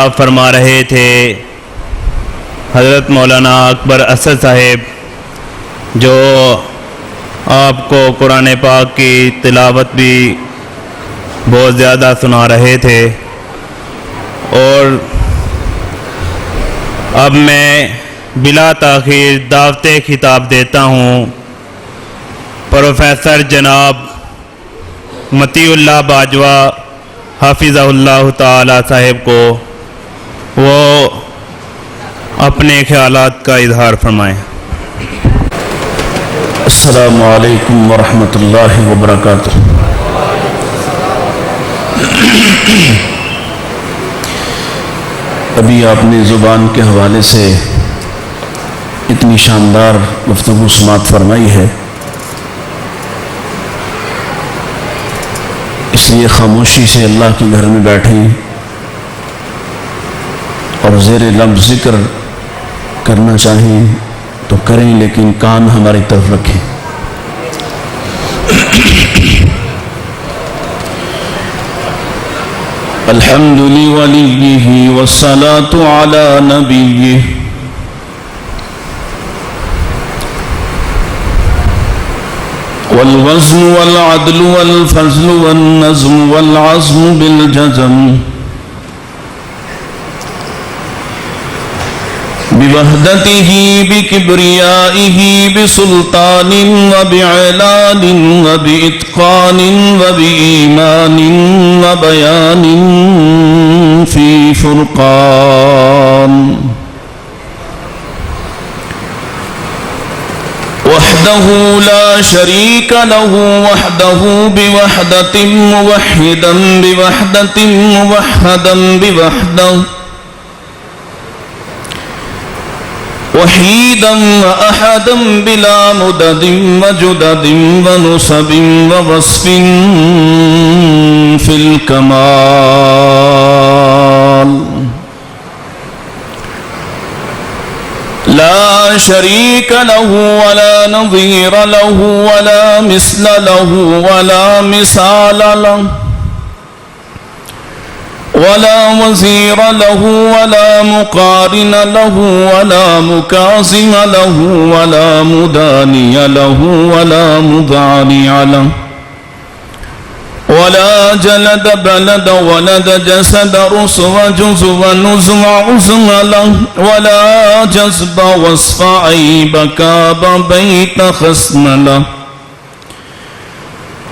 آپ فرما رہے تھے حضرت مولانا اکبر اسد صاحب جو آپ کو قرآن پاک کی تلاوت بھی بہت زیادہ سنا رہے تھے، اور اب میں بلا تاخیر دعوت خطاب دیتا ہوں پروفیسر جناب مطیع اللہ باجوہ حافظہ اللہ تعالی صاحب کو، وہ اپنے خیالات کا اظہار فرمائیں۔ السلام علیکم ورحمۃ اللہ وبرکاتہ۔ ابھی آپ نے زبان کے حوالے سے اتنی شاندار گفتگو سماعت فرمائی ہے، اس لیے خاموشی سے اللہ کے گھر میں بیٹھیں اور زیر لفظ ذکر کرنا چاہیں تو کریں، لیکن کان ہماری طرف رکھیں۔ الحمد لوليه والصلاة على نبيه والوزن والعدل والفضل والنظم والعزم بالجزم بوحدته بكبريائه بسلطان وبعلان وبإتقان وبإيمان وبيان في فرقان وحده لا شريك له وحده بوحدة موحدا بوحدة موحدا بوحده وحيدا وأحدا بلا مدد وجدد ونصب ووصف في الكمال لا شريك له ولا نظير له ولا مثل له ولا مثال له ولا وزير له ولا مقارن له ولا مكاظم له ولا مداني له ولا مضارع له ولا جلد بلد ولد جسد رسو جزو نزم عزم له ولا جذب وصف عيب كاب بيت خصم له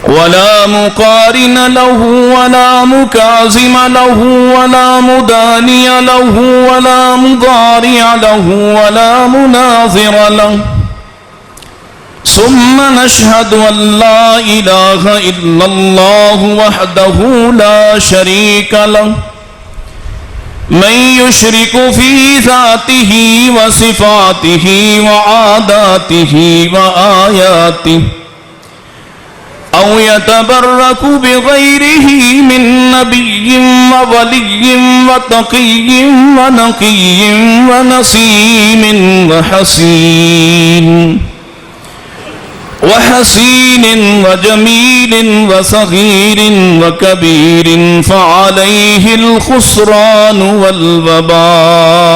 ولا مقارن له ولا مكاظم له ولا مداني له ولا مضارع له ولا مناظر له ثم نشهد أن لا إله إلا الله وحده لا شريك له من يشرك في ذاته وصفاته وعاداته وآياته أو يتبرك بغيره من نبي وولي وتقي ونقي ونسيم وحسين وجميل وصغير وكبير فعليه الخسران والوبال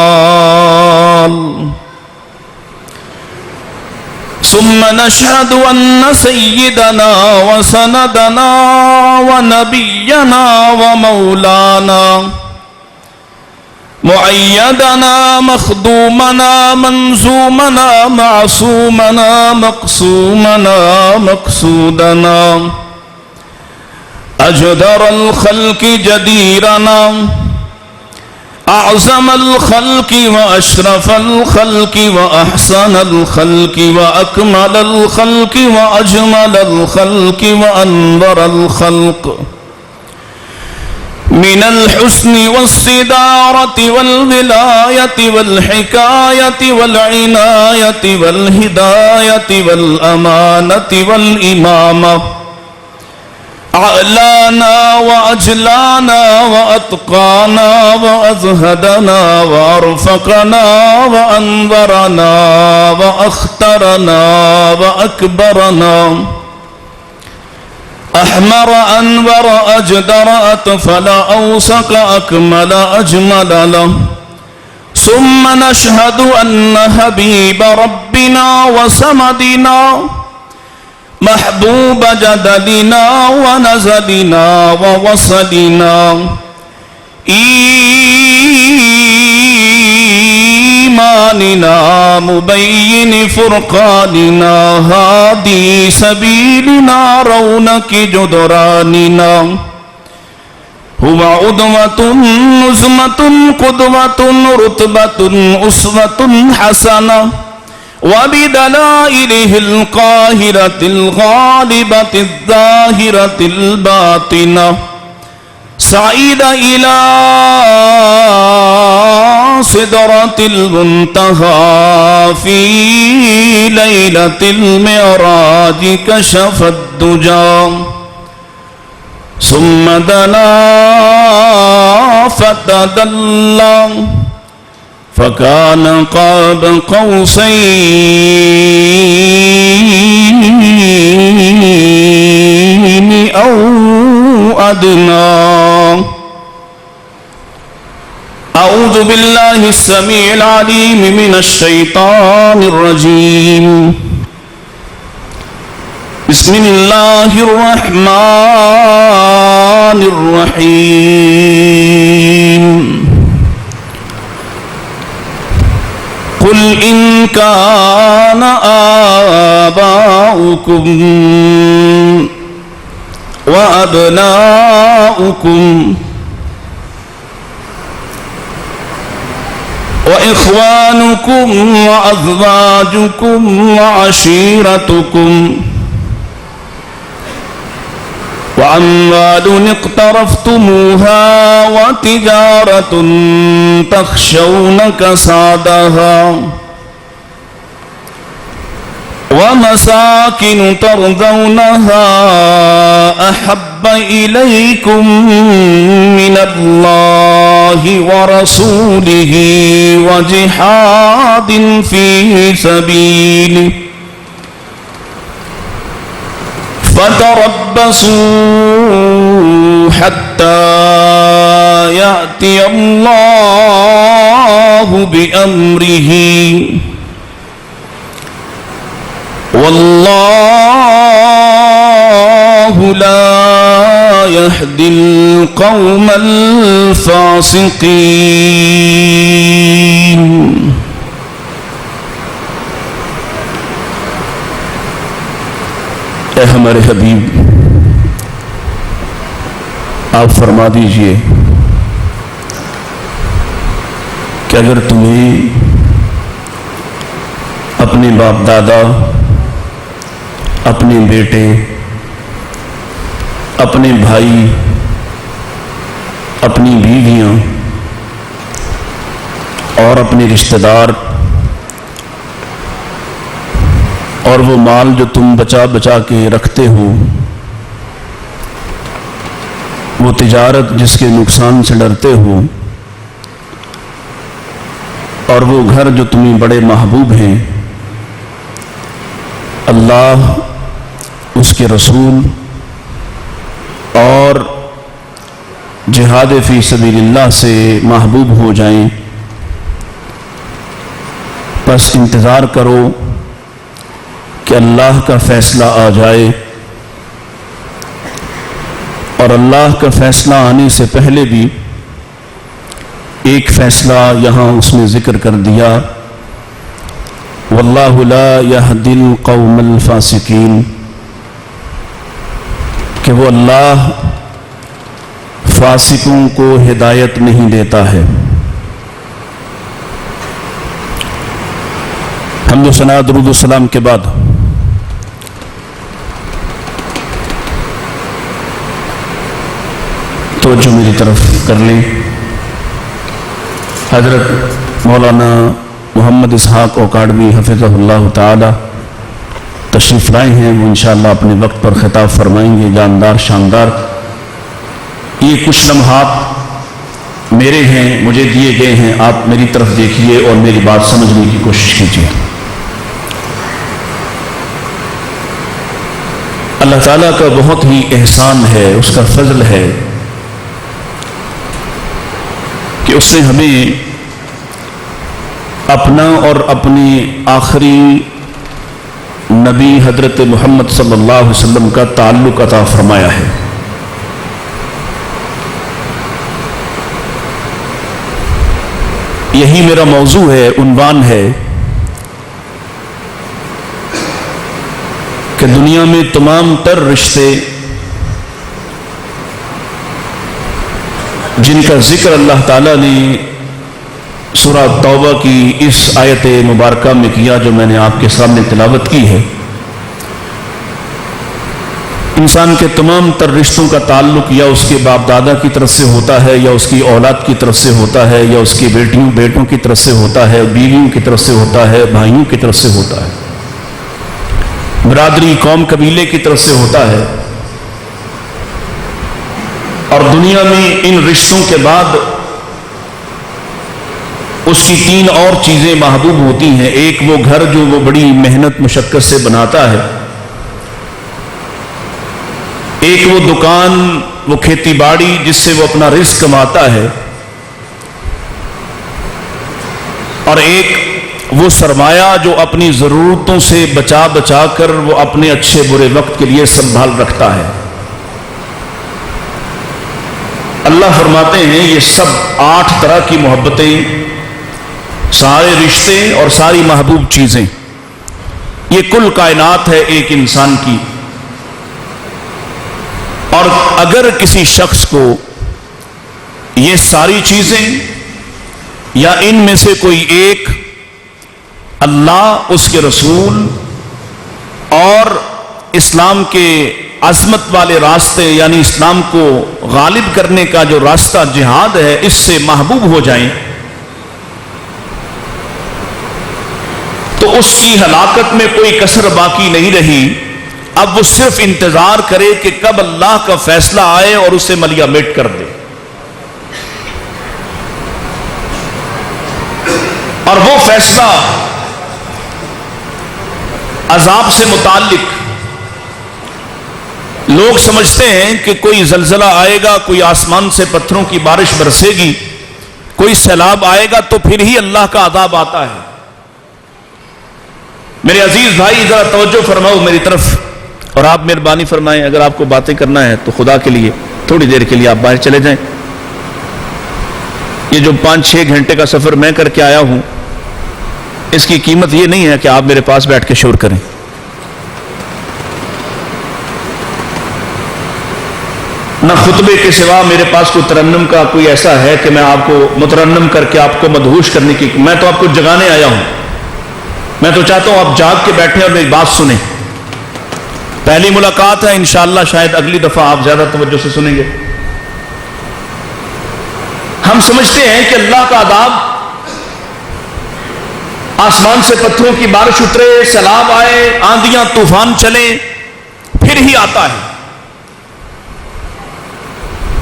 ثم نشهد أن سيدنا وسندنا ونبينا ومولانا مؤيدنا مخدومنا منزومنا معصومنا مقسومنا مقصودنا أجدر الخلق جديرنا أعظم الخلق وأشرف الخلق وأحسن الخلق وأكمل الخلق وأجمل الخلق وأنور الخلق من الحسن والصدارة والولاية والحكاية والعناية والهداية والأمانة والإمامة أعلانا وأجلانا وأتقانا وأزهدنا وأرفقنا وأنظرنا وأخترنا وأكبرنا أحمر أنور أجدر أطفل أوسق أكمل أجمل له ثم نشهد أن حبيب ربنا وصمدنا محبوب جدلنا ونزلنا ووصلنا إيماننا مبين فرقاننا هادي سبيلنا رونق جدراننا هو عدوة نزمة قدوة رتبة أسوة حسنة وبدلائله القاهرة الغالبة الظاهرة الباطنة سعيد إلى سدرة المنتهى في ليلة المعراج كشف الدجى ثم دنا فتدلى فكان قاب قوسين أو أدنى أعوذ بالله السميع العليم من الشيطان الرجيم بسم الله الرحمن الرحيم قل إن كان آباؤكم وأبناؤكم وإخوانكم وأزواجكم وعشيرتكم وأموال اقترفتموها وتجارة تخشون كسادها ومساكن ترضونها أحب إليكم من الله ورسوله وجهاد في سبيله فتربصوا حتى يأتي الله بأمره والله لا يهدي القوم الفاسقين. اے ہمارے حبیب، آپ فرما دیجئے کہ اگر تمہیں اپنے باپ دادا، اپنے بیٹے، اپنے بھائی، اپنی بیویاں اور اپنے رشتہ دار اور وہ مال جو تم بچا بچا کے رکھتے ہو، وہ تجارت جس کے نقصان سے ڈرتے ہو، اور وہ گھر جو تمہیں بڑے محبوب ہیں، اللہ، اس کے رسول اور جہاد فی سبیل اللہ سے محبوب ہو جائیں، بس انتظار کرو کہ اللہ کا فیصلہ آ جائے، اور اللہ کا فیصلہ آنے سے پہلے بھی ایک فیصلہ یہاں اس نے ذکر کر دیا، واللہ لا یہدی القوم الفاسقین، کہ وہ اللہ فاسقوں کو ہدایت نہیں دیتا ہے۔ حمد و ثنا درود و سلام کے بعد توجہ میری طرف کر لیں۔ حضرت مولانا محمد اسحاق اوکاڑوی حفظہ اللہ تعالی تشریف لائے ہیں، وہ انشاءاللہ اپنے وقت پر خطاب فرمائیں گے، جاندار شاندار۔ یہ کچھ لمحات میرے ہیں، مجھے دیے گئے ہیں، آپ میری طرف دیکھیے اور میری بات سمجھنے کی کوشش کیجیے۔ اللہ تعالیٰ کا بہت ہی احسان ہے، اس کا فضل ہے کہ اس نے ہمیں اپنا اور اپنی آخری نبی حضرت محمد صلی اللہ علیہ وسلم کا تعلق عطا فرمایا ہے۔ یہی میرا موضوع ہے، عنوان ہے کہ دنیا میں تمام تر رشتے جن کا ذکر اللہ تعالیٰ نے سورہ توبہ کی اس آیت مبارکہ میں کیا، جو میں نے آپ کے سامنے تلاوت کی ہے، انسان کے تمام تر رشتوں کا تعلق یا اس کے باپ دادا کی طرف سے ہوتا ہے، یا اس کی اولاد کی طرف سے ہوتا ہے، یا اس کی بیٹوں کی طرف سے ہوتا ہے، بیویوں کی طرف سے ہوتا ہے، بھائیوں کی طرف سے ہوتا ہے، برادری قوم قبیلے کی طرف سے ہوتا ہے۔ اور دنیا میں ان رشتوں کے بعد اس کی تین اور چیزیں محبوب ہوتی ہیں۔ ایک وہ گھر جو وہ بڑی محنت مشقت سے بناتا ہے، ایک وہ دکان، وہ کھیتی باڑی جس سے وہ اپنا رزق کماتا ہے، اور ایک وہ سرمایہ جو اپنی ضرورتوں سے بچا بچا کر وہ اپنے اچھے برے وقت کے لیے سنبھال رکھتا ہے۔ اللہ فرماتے ہیں یہ سب 8 طرح کی محبتیں، سارے رشتے اور ساری محبوب چیزیں، یہ کل کائنات ہے ایک انسان کی۔ اور اگر کسی شخص کو یہ ساری چیزیں یا ان میں سے کوئی ایک اللہ، اس کے رسول اور اسلام کے عظمت والے راستے یعنی اسلام کو غالب کرنے کا جو راستہ جہاد ہے اس سے محبوب ہو جائیں، تو اس کی ہلاکت میں کوئی کسر باقی نہیں رہی۔ اب وہ صرف انتظار کرے کہ کب اللہ کا فیصلہ آئے اور اسے ملیا میٹ کر دے۔ اور وہ فیصلہ عذاب سے متعلق، لوگ سمجھتے ہیں کہ کوئی زلزلہ آئے گا، کوئی آسمان سے پتھروں کی بارش برسے گی، کوئی سیلاب آئے گا تو پھر ہی اللہ کا عذاب آتا ہے۔ میرے عزیز بھائی ذرا توجہ فرماؤ میری طرف، اور آپ مہربانی فرمائیں اگر آپ کو باتیں کرنا ہے تو خدا کے لیے تھوڑی دیر کے لیے آپ باہر چلے جائیں۔ یہ جو 5-6 گھنٹے کا سفر میں کر کے آیا ہوں، اس کی قیمت یہ نہیں ہے کہ آپ میرے پاس بیٹھ کے شور کریں۔ نہ خطبے کے سوا میرے پاس کوئی ترنم کا کوئی ایسا ہے کہ میں آپ کو مترنم کر کے آپ کو مدہوش کرنے کی، میں تو آپ کو جگانے آیا ہوں۔ میں تو چاہتا ہوں آپ جاگ کے بیٹھیں اور میری بات سنیں۔ پہلی ملاقات ہے، انشاءاللہ شاید اگلی دفعہ آپ زیادہ توجہ سے سنیں گے۔ ہم سمجھتے ہیں کہ اللہ کا عذاب آسمان سے پتھروں کی بارش اترے، سیلاب آئے، آندیاں طوفان چلیں، پھر ہی آتا ہے۔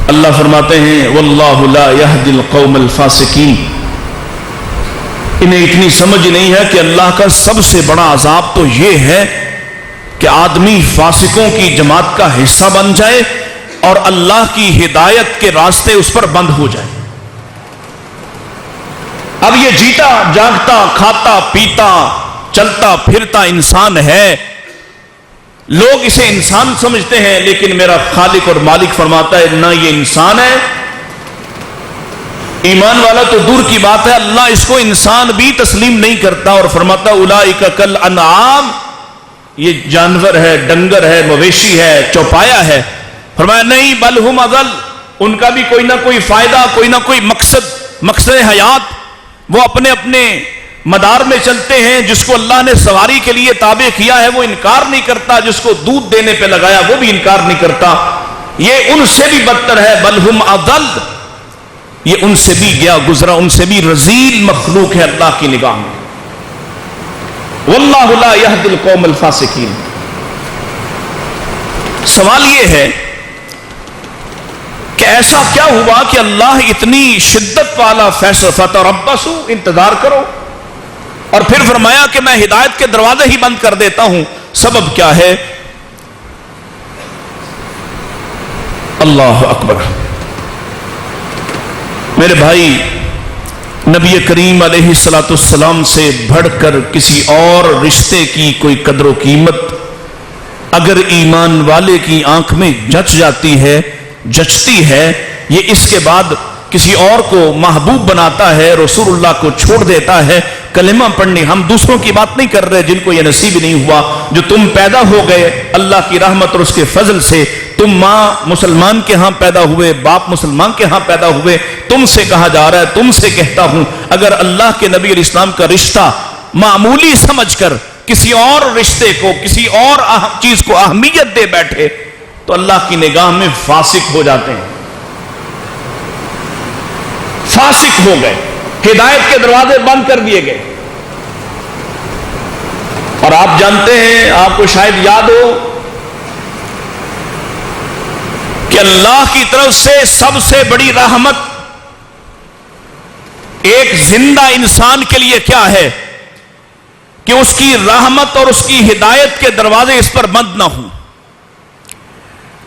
اللہ فرماتے ہیں واللہ لا یہدی القوم الفاسقین، انہیں اتنی سمجھ نہیں ہے کہ اللہ کا سب سے بڑا عذاب تو یہ ہے کہ آدمی فاسقوں کی جماعت کا حصہ بن جائے اور اللہ کی ہدایت کے راستے اس پر بند ہو جائے۔ اب یہ جیتا جاگتا کھاتا پیتا چلتا پھرتا انسان ہے، لوگ اسے انسان سمجھتے ہیں، لیکن میرا خالق اور مالک فرماتا ہے نہ یہ انسان ہے۔ ایمان والا تو دور کی بات ہے، اللہ اس کو انسان بھی تسلیم نہیں کرتا، اور فرماتا اولئک کالانعام، یہ جانور ہے، ڈنگر ہے، مویشی ہے، چوپایا ہے۔ فرمایا نہیں بل ہم اضل، ان کا بھی کوئی نہ کوئی فائدہ، کوئی نہ کوئی مقصد حیات، وہ اپنے اپنے مدار میں چلتے ہیں۔ جس کو اللہ نے سواری کے لیے تابع کیا ہے وہ انکار نہیں کرتا، جس کو دودھ دینے پہ لگایا وہ بھی انکار نہیں کرتا۔ یہ ان سے بھی بدتر ہے، بل ہم اضل، یہ ان سے بھی گیا گزرا، ان سے بھی رذیل مخلوق ہے اللہ کی نگاہ میں۔ واللہ لا یہدی القوم الفاسقین۔ سوال یہ ہے کہ ایسا کیا ہوا کہ اللہ اتنی شدت والا فیصلہ، فتربصوا، انتظار کرو، اور پھر فرمایا کہ میں ہدایت کے دروازے ہی بند کر دیتا ہوں۔ سبب کیا ہے؟ اللہ اکبر۔ میرے بھائی، نبی کریم علیہ الصلوۃ والسلام سے بڑھ کر کسی اور رشتے کی کوئی قدر و قیمت اگر ایمان والے کی آنکھ میں جچ جاتی ہے، جچتی ہے، یہ اس کے بعد کسی اور کو محبوب بناتا ہے، رسول اللہ کو چھوڑ دیتا ہے کلمہ پڑھنے۔ ہم دوسروں کی بات نہیں کر رہے جن کو یہ نصیب نہیں ہوا، جو تم پیدا ہو گئے اللہ کی رحمت اور اس کے فضل سے، تم ماں مسلمان کے ہاں پیدا ہوئے، باپ مسلمان کے ہاں پیدا ہوئے، تم سے کہا جا رہا ہے، تم سے کہتا ہوں، اگر اللہ کے نبی علیہ السلام کا رشتہ معمولی سمجھ کر کسی اور رشتے کو، کسی اور چیز کو اہمیت دے بیٹھے تو اللہ کی نگاہ میں فاسق ہو جاتے ہیں، فاسق ہو گئے، ہدایت کے دروازے بند کر دیے گئے۔ اور آپ جانتے ہیں، آپ کو شاید یاد ہو کہ اللہ کی طرف سے سب سے بڑی رحمت ایک زندہ انسان کے لیے کیا ہے کہ اس کی رحمت اور اس کی ہدایت کے دروازے اس پر بند نہ ہوں۔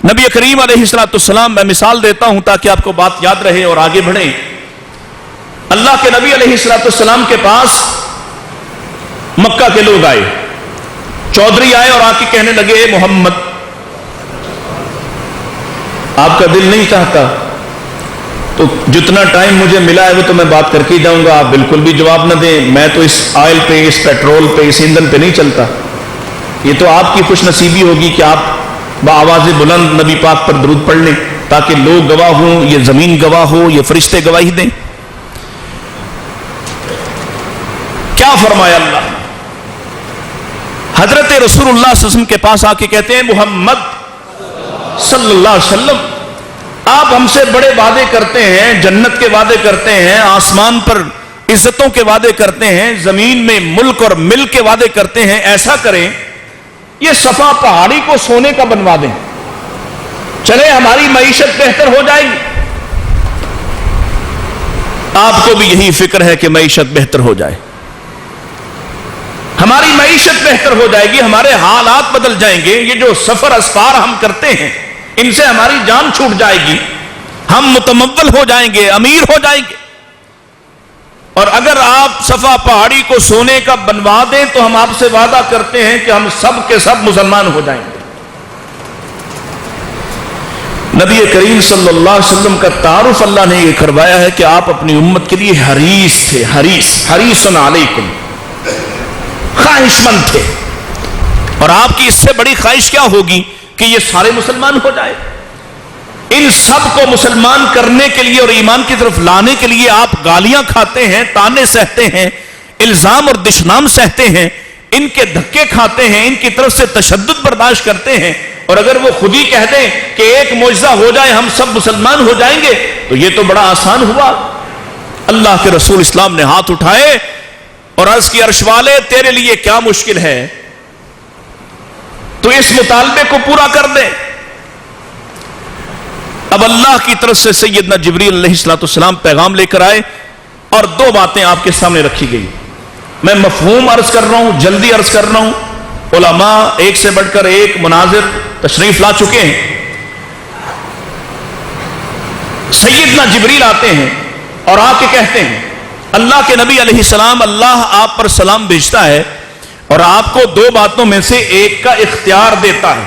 نبی کریم علیہ السلام، میں مثال دیتا ہوں تاکہ آپ کو بات یاد رہے اور آگے بڑھیں۔ اللہ کے نبی علیہ السلام کے پاس مکہ کے لوگ آئے، چودھری آئے اور آ کے کہنے لگے، اے محمد، آپ کا دل نہیں چاہتا تو جتنا ٹائم مجھے ملا ہے وہ تو میں بات کر کے ہی جاؤں گا، آپ بالکل بھی جواب نہ دیں، میں تو اس آئل پہ، اس پیٹرول پہ، اس ایندھن پہ نہیں چلتا۔ یہ تو آپ کی خوش نصیبی ہوگی کہ آپ بآواز بلند نبی پاک پر درود پڑھ لیں تاکہ لوگ گواہ ہوں، یہ زمین گواہ ہو، یہ فرشتے گواہی دیں۔ کیا فرمایا اللہ؟ حضرت رسول اللہ صلی اللہ علیہ وسلم کے پاس آ کے کہتے ہیں، محمد صلی اللہ علیہ وسلم، آپ ہم سے بڑے وعدے کرتے ہیں، جنت کے وعدے کرتے ہیں، آسمان پر عزتوں کے وعدے کرتے ہیں، زمین میں ملک اور ملک کے وعدے کرتے ہیں، ایسا کریں یہ صفا پہاڑی کو سونے کا بنوا دیں، چلے ہماری معیشت بہتر ہو جائے گی۔ آپ کو بھی یہی فکر ہے کہ معیشت بہتر ہو جائے، ہماری معیشت بہتر ہو جائے گی، ہمارے حالات بدل جائیں گے، یہ جو سفر اسفار ہم کرتے ہیں ان سے ہماری جان چھوٹ جائے گی، ہم متمول ہو جائیں گے، امیر ہو جائیں گے، اور اگر آپ صفا پہاڑی کو سونے کا بنوا دیں تو ہم آپ سے وعدہ کرتے ہیں کہ ہم سب کے سب مسلمان ہو جائیں گے۔ نبی کریم صلی اللہ علیہ وسلم کا تعارف اللہ نے یہ کروایا ہے کہ آپ اپنی امت کے لیے حریص تھے، حریص علیکم، خواہش مند تھے، اور آپ کی اس سے بڑی خواہش کیا ہوگی کہ یہ سارے مسلمان ہو جائے۔ ان سب کو مسلمان کرنے کے لیے اور ایمان کی طرف لانے کے لیے آپ گالیاں کھاتے ہیں، طعنے سہتے ہیں، الزام اور دشنام سہتے ہیں، ان کے دھکے کھاتے ہیں، ان کی طرف سے تشدد برداشت کرتے ہیں، اور اگر وہ خود ہی کہہ دیں کہ ایک معجزہ ہو جائے ہم سب مسلمان ہو جائیں گے تو یہ تو بڑا آسان ہوا۔ اللہ کے رسول اسلام نے ہاتھ اٹھائے اور عرض کی، عرش والے تیرے لیے کیا مشکل ہے، تو اس مطالبے کو پورا کر دے۔ اب اللہ کی طرف سے سیدنا جبریل علیہ السلام پیغام لے کر آئے اور دو باتیں آپ کے سامنے رکھی گئی۔ میں مفہوم عرض کر رہا ہوں، جلدی عرض کر رہا ہوں، علماء ایک سے بڑھ کر ایک مناظر تشریف لا چکے ہیں۔ سیدنا جبریل آتے ہیں اور آ کے کہتے ہیں، اللہ کے نبی علیہ السلام، اللہ آپ پر سلام بھیجتا ہے اور آپ کو دو باتوں میں سے ایک کا اختیار دیتا ہے۔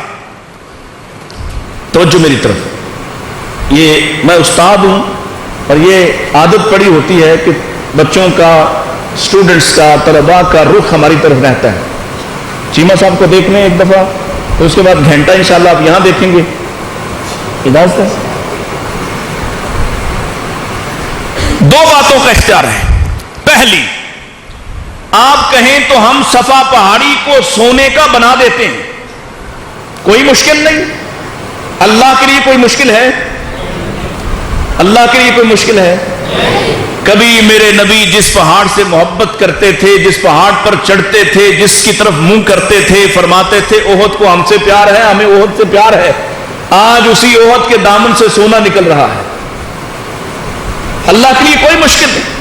توجہ میری طرف، یہ میں استاد ہوں اور یہ عادت پڑی ہوتی ہے کہ بچوں کا، اسٹوڈنٹس کا، طلباء کا رخ ہماری طرف رہتا ہے۔ چیمہ صاحب کو دیکھ لیں ایک دفعہ، تو اس کے بعد گھنٹہ انشاءاللہ آپ یہاں دیکھیں گے۔ اجازت ہے؟ دو باتوں کا اختیار ہے۔ پہلی، آپ کہیں تو ہم صفا پہاڑی کو سونے کا بنا دیتے ہیں، کوئی مشکل نہیں۔ اللہ کے لیے کوئی مشکل ہے؟ اللہ کے لیے کوئی مشکل ہے؟ کبھی میرے نبی جس پہاڑ سے محبت کرتے تھے، جس پہاڑ پر چڑھتے تھے، جس کی طرف منہ کرتے تھے، فرماتے تھے احد کو ہم سے پیار ہے، ہمیں احد سے پیار ہے، آج اسی احد کے دامن سے سونا نکل رہا ہے۔ اللہ کے لیے کوئی مشکل نہیں۔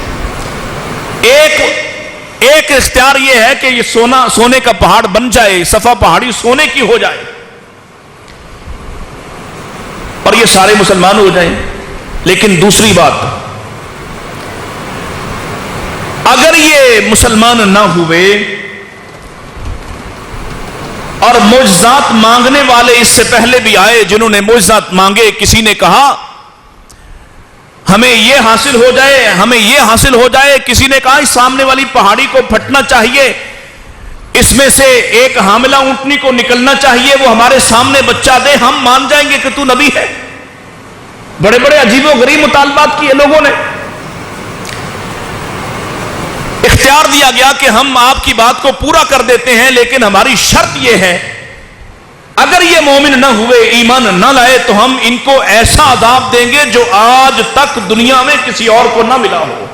ایک اختیار یہ ہے کہ یہ سونے کا پہاڑ بن جائے، صفا پہاڑی سونے کی ہو جائے، اور یہ سارے مسلمان ہو جائیں. لیکن دوسری بات، اگر یہ مسلمان نہ ہوئے اور معجزات مانگنے والے اس سے پہلے بھی آئے جنہوں نے معجزات مانگے، کسی نے کہا ہمیں یہ حاصل ہو جائے، ہمیں یہ حاصل ہو جائے، کسی نے کہا اس سامنے والی پہاڑی کو پھٹنا چاہیے، اس میں سے ایک حاملہ اونٹنی کو نکلنا چاہیے، وہ ہمارے سامنے بچہ دے، ہم مان جائیں گے کہ تو نبی ہے. بڑے بڑے عجیب و غریب مطالبات کیے لوگوں نے. اختیار دیا گیا کہ ہم آپ کی بات کو پورا کر دیتے ہیں، لیکن ہماری شرط یہ ہے اگر یہ مومن نہ ہوئے، ایمان نہ لائے، تو ہم ان کو ایسا عذاب دیں گے جو آج تک دنیا میں کسی اور کو نہ ملا ہو.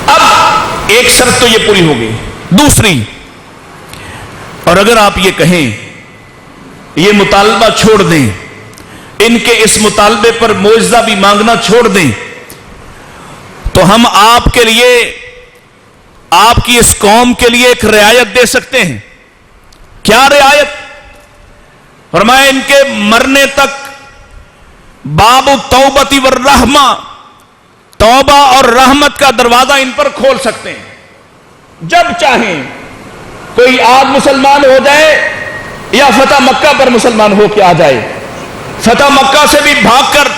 اب ایک شرط تو یہ پوری ہو گئی. دوسری، اور اگر آپ یہ کہیں یہ مطالبہ چھوڑ دیں، ان کے اس مطالبے پر معجزہ بھی مانگنا چھوڑ دیں، تو ہم آپ کے لیے، آپ کی اس قوم کے لیے ایک رعایت دے سکتے ہیں. کیا رعایت؟ فرمایا ان کے مرنے تک باب التوبۃ والرحمہ، توبہ اور رحمت کا دروازہ ان پر کھول سکتے ہیں. جب چاہیں کوئی آج مسلمان ہو جائے یا فتح مکہ پر مسلمان ہو کے آ جائے، فتح مکہ سے بھی بھاگ کر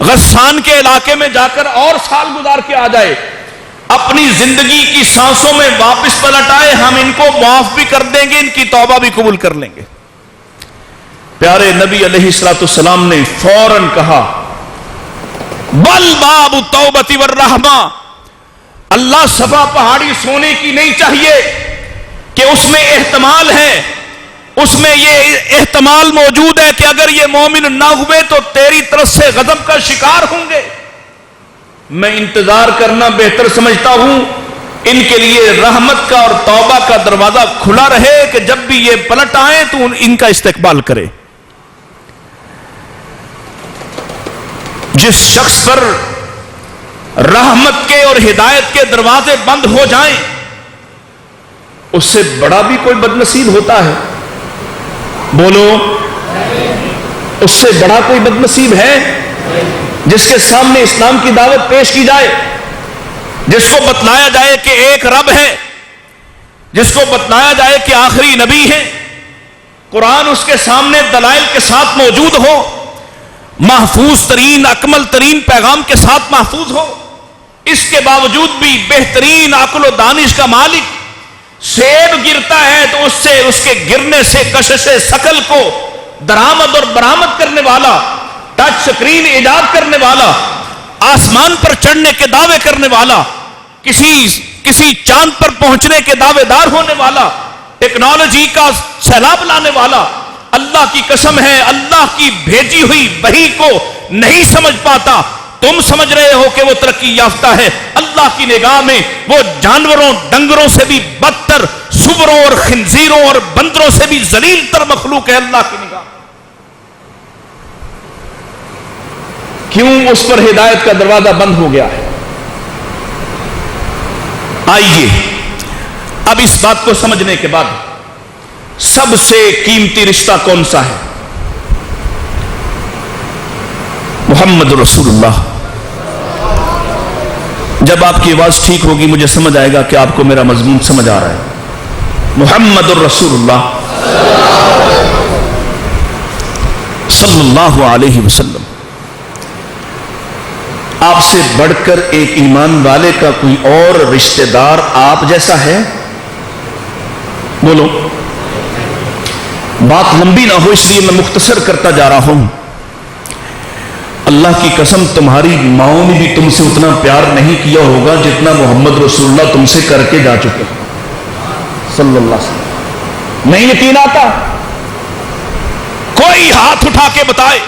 غسان کے علاقے میں جا کر اور سال گزار کے آ جائے، اپنی زندگی کی سانسوں میں واپس پلٹ آئے، ہم ان کو معاف بھی کر دیں گے، ان کی توبہ بھی قبول کر لیں گے. پیارے نبی علیہ الصلوۃ والسلام نے فوراً کہا بل باب التوبۃ والرحمہ، اللہ صفا پہاڑی سونے کی نہیں چاہیے کہ اس میں احتمال ہے، اس میں یہ احتمال موجود ہے کہ اگر یہ مومن نہ ہوئے تو تیری طرف سے غضب کا شکار ہوں گے. میں انتظار کرنا بہتر سمجھتا ہوں، ان کے لیے رحمت کا اور توبہ کا دروازہ کھلا رہے کہ جب بھی یہ پلٹ آئیں تو ان کا استقبال کرے. جس شخص پر رحمت کے اور ہدایت کے دروازے بند ہو جائیں، اس سے بڑا بھی کوئی بد نصیب ہوتا ہے؟ بولو، اس سے بڑا کوئی بد نصیب ہے؟ جس کے سامنے اسلام کی دعوت پیش کی جائے، جس کو بتلایا جائے کہ ایک رب ہے، جس کو بتلایا جائے کہ آخری نبی ہے، قرآن اس کے سامنے دلائل کے ساتھ موجود ہو، محفوظ ترین اکمل ترین پیغام کے ساتھ محفوظ ہو، اس کے باوجود بھی بہترین عقل و دانش کا مالک سیب گرتا ہے تو اس سے، اس کے گرنے سے کشش ثقل کو درآمد اور برآمد کرنے والا، ٹچ سکرین ایجاد کرنے والا، آسمان پر چڑھنے کے دعوے کرنے والا، کسی چاند پر پہنچنے کے دعوے دار ہونے والا، ٹیکنالوجی کا سیلاب لانے والا، اللہ کی قسم ہے اللہ کی بھیجی ہوئی وحی کو نہیں سمجھ پاتا. تم سمجھ رہے ہو کہ وہ ترقی یافتہ ہے، اللہ کی نگاہ میں وہ جانوروں ڈنگروں سے بھی بدتر، سوروں اور خنزیروں اور بندروں سے بھی ذلیل تر مخلوق ہے اللہ کی نگاہ. کیوں اس پر ہدایت کا دروازہ بند ہو گیا ہے؟ آئیے اب اس بات کو سمجھنے کے بعد سب سے قیمتی رشتہ کون سا ہے؟ محمد رسول اللہ. جب آپ کی آواز ٹھیک ہوگی مجھے سمجھ آئے گا کہ آپ کو میرا مضمون سمجھ آ رہا ہے. محمد الرسول اللہ صلی اللہ علیہ وسلم. آپ سے بڑھ کر ایک ایمان والے کا کوئی اور رشتہ دار آپ جیسا ہے؟ بولو. بات لمبی نہ ہو اس لیے میں مختصر کرتا جا رہا ہوں. اللہ کی قسم تمہاری ماؤں نے بھی تم سے اتنا پیار نہیں کیا ہوگا جتنا محمد رسول اللہ تم سے کر کے جا چکے صلی اللہ علیہ وسلم. نہیں یقین آتا؟ کوئی ہاتھ اٹھا کے بتائے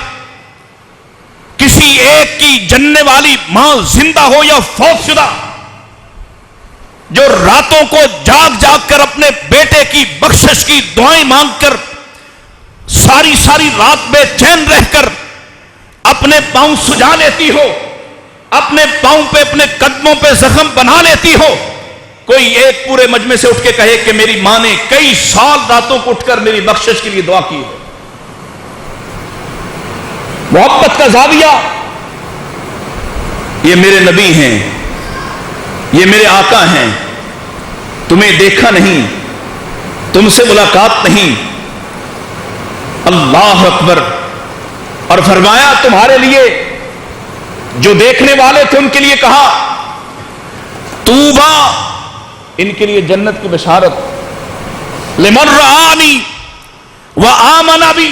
کسی ایک کی جننے والی ماں زندہ ہو یا فوت شدہ جو راتوں کو جاگ جاگ کر اپنے بیٹے کی بخشش کی دعائیں مانگ کر ساری ساری رات بے چین رہ کر اپنے پاؤں سجا لیتی ہو، اپنے پاؤں پہ اپنے قدموں پہ زخم بنا لیتی ہو، کوئی ایک پورے مجمع سے اٹھ کے کہے کہ میری ماں نے کئی سال راتوں کو اٹھ کر میری بخشش کے لیے دعا کی ہے. محبت کا زاویہ یہ میرے نبی ہیں, یہ میرے آقا ہیں. تمہیں دیکھا نہیں, تم سے ملاقات نہیں. اللہ اکبر. اور فرمایا تمہارے لیے جو دیکھنے والے تھے ان کے لیے کہا طوبا, ان کے لیے جنت کی بشارت. لمن رآنی وآمن بی,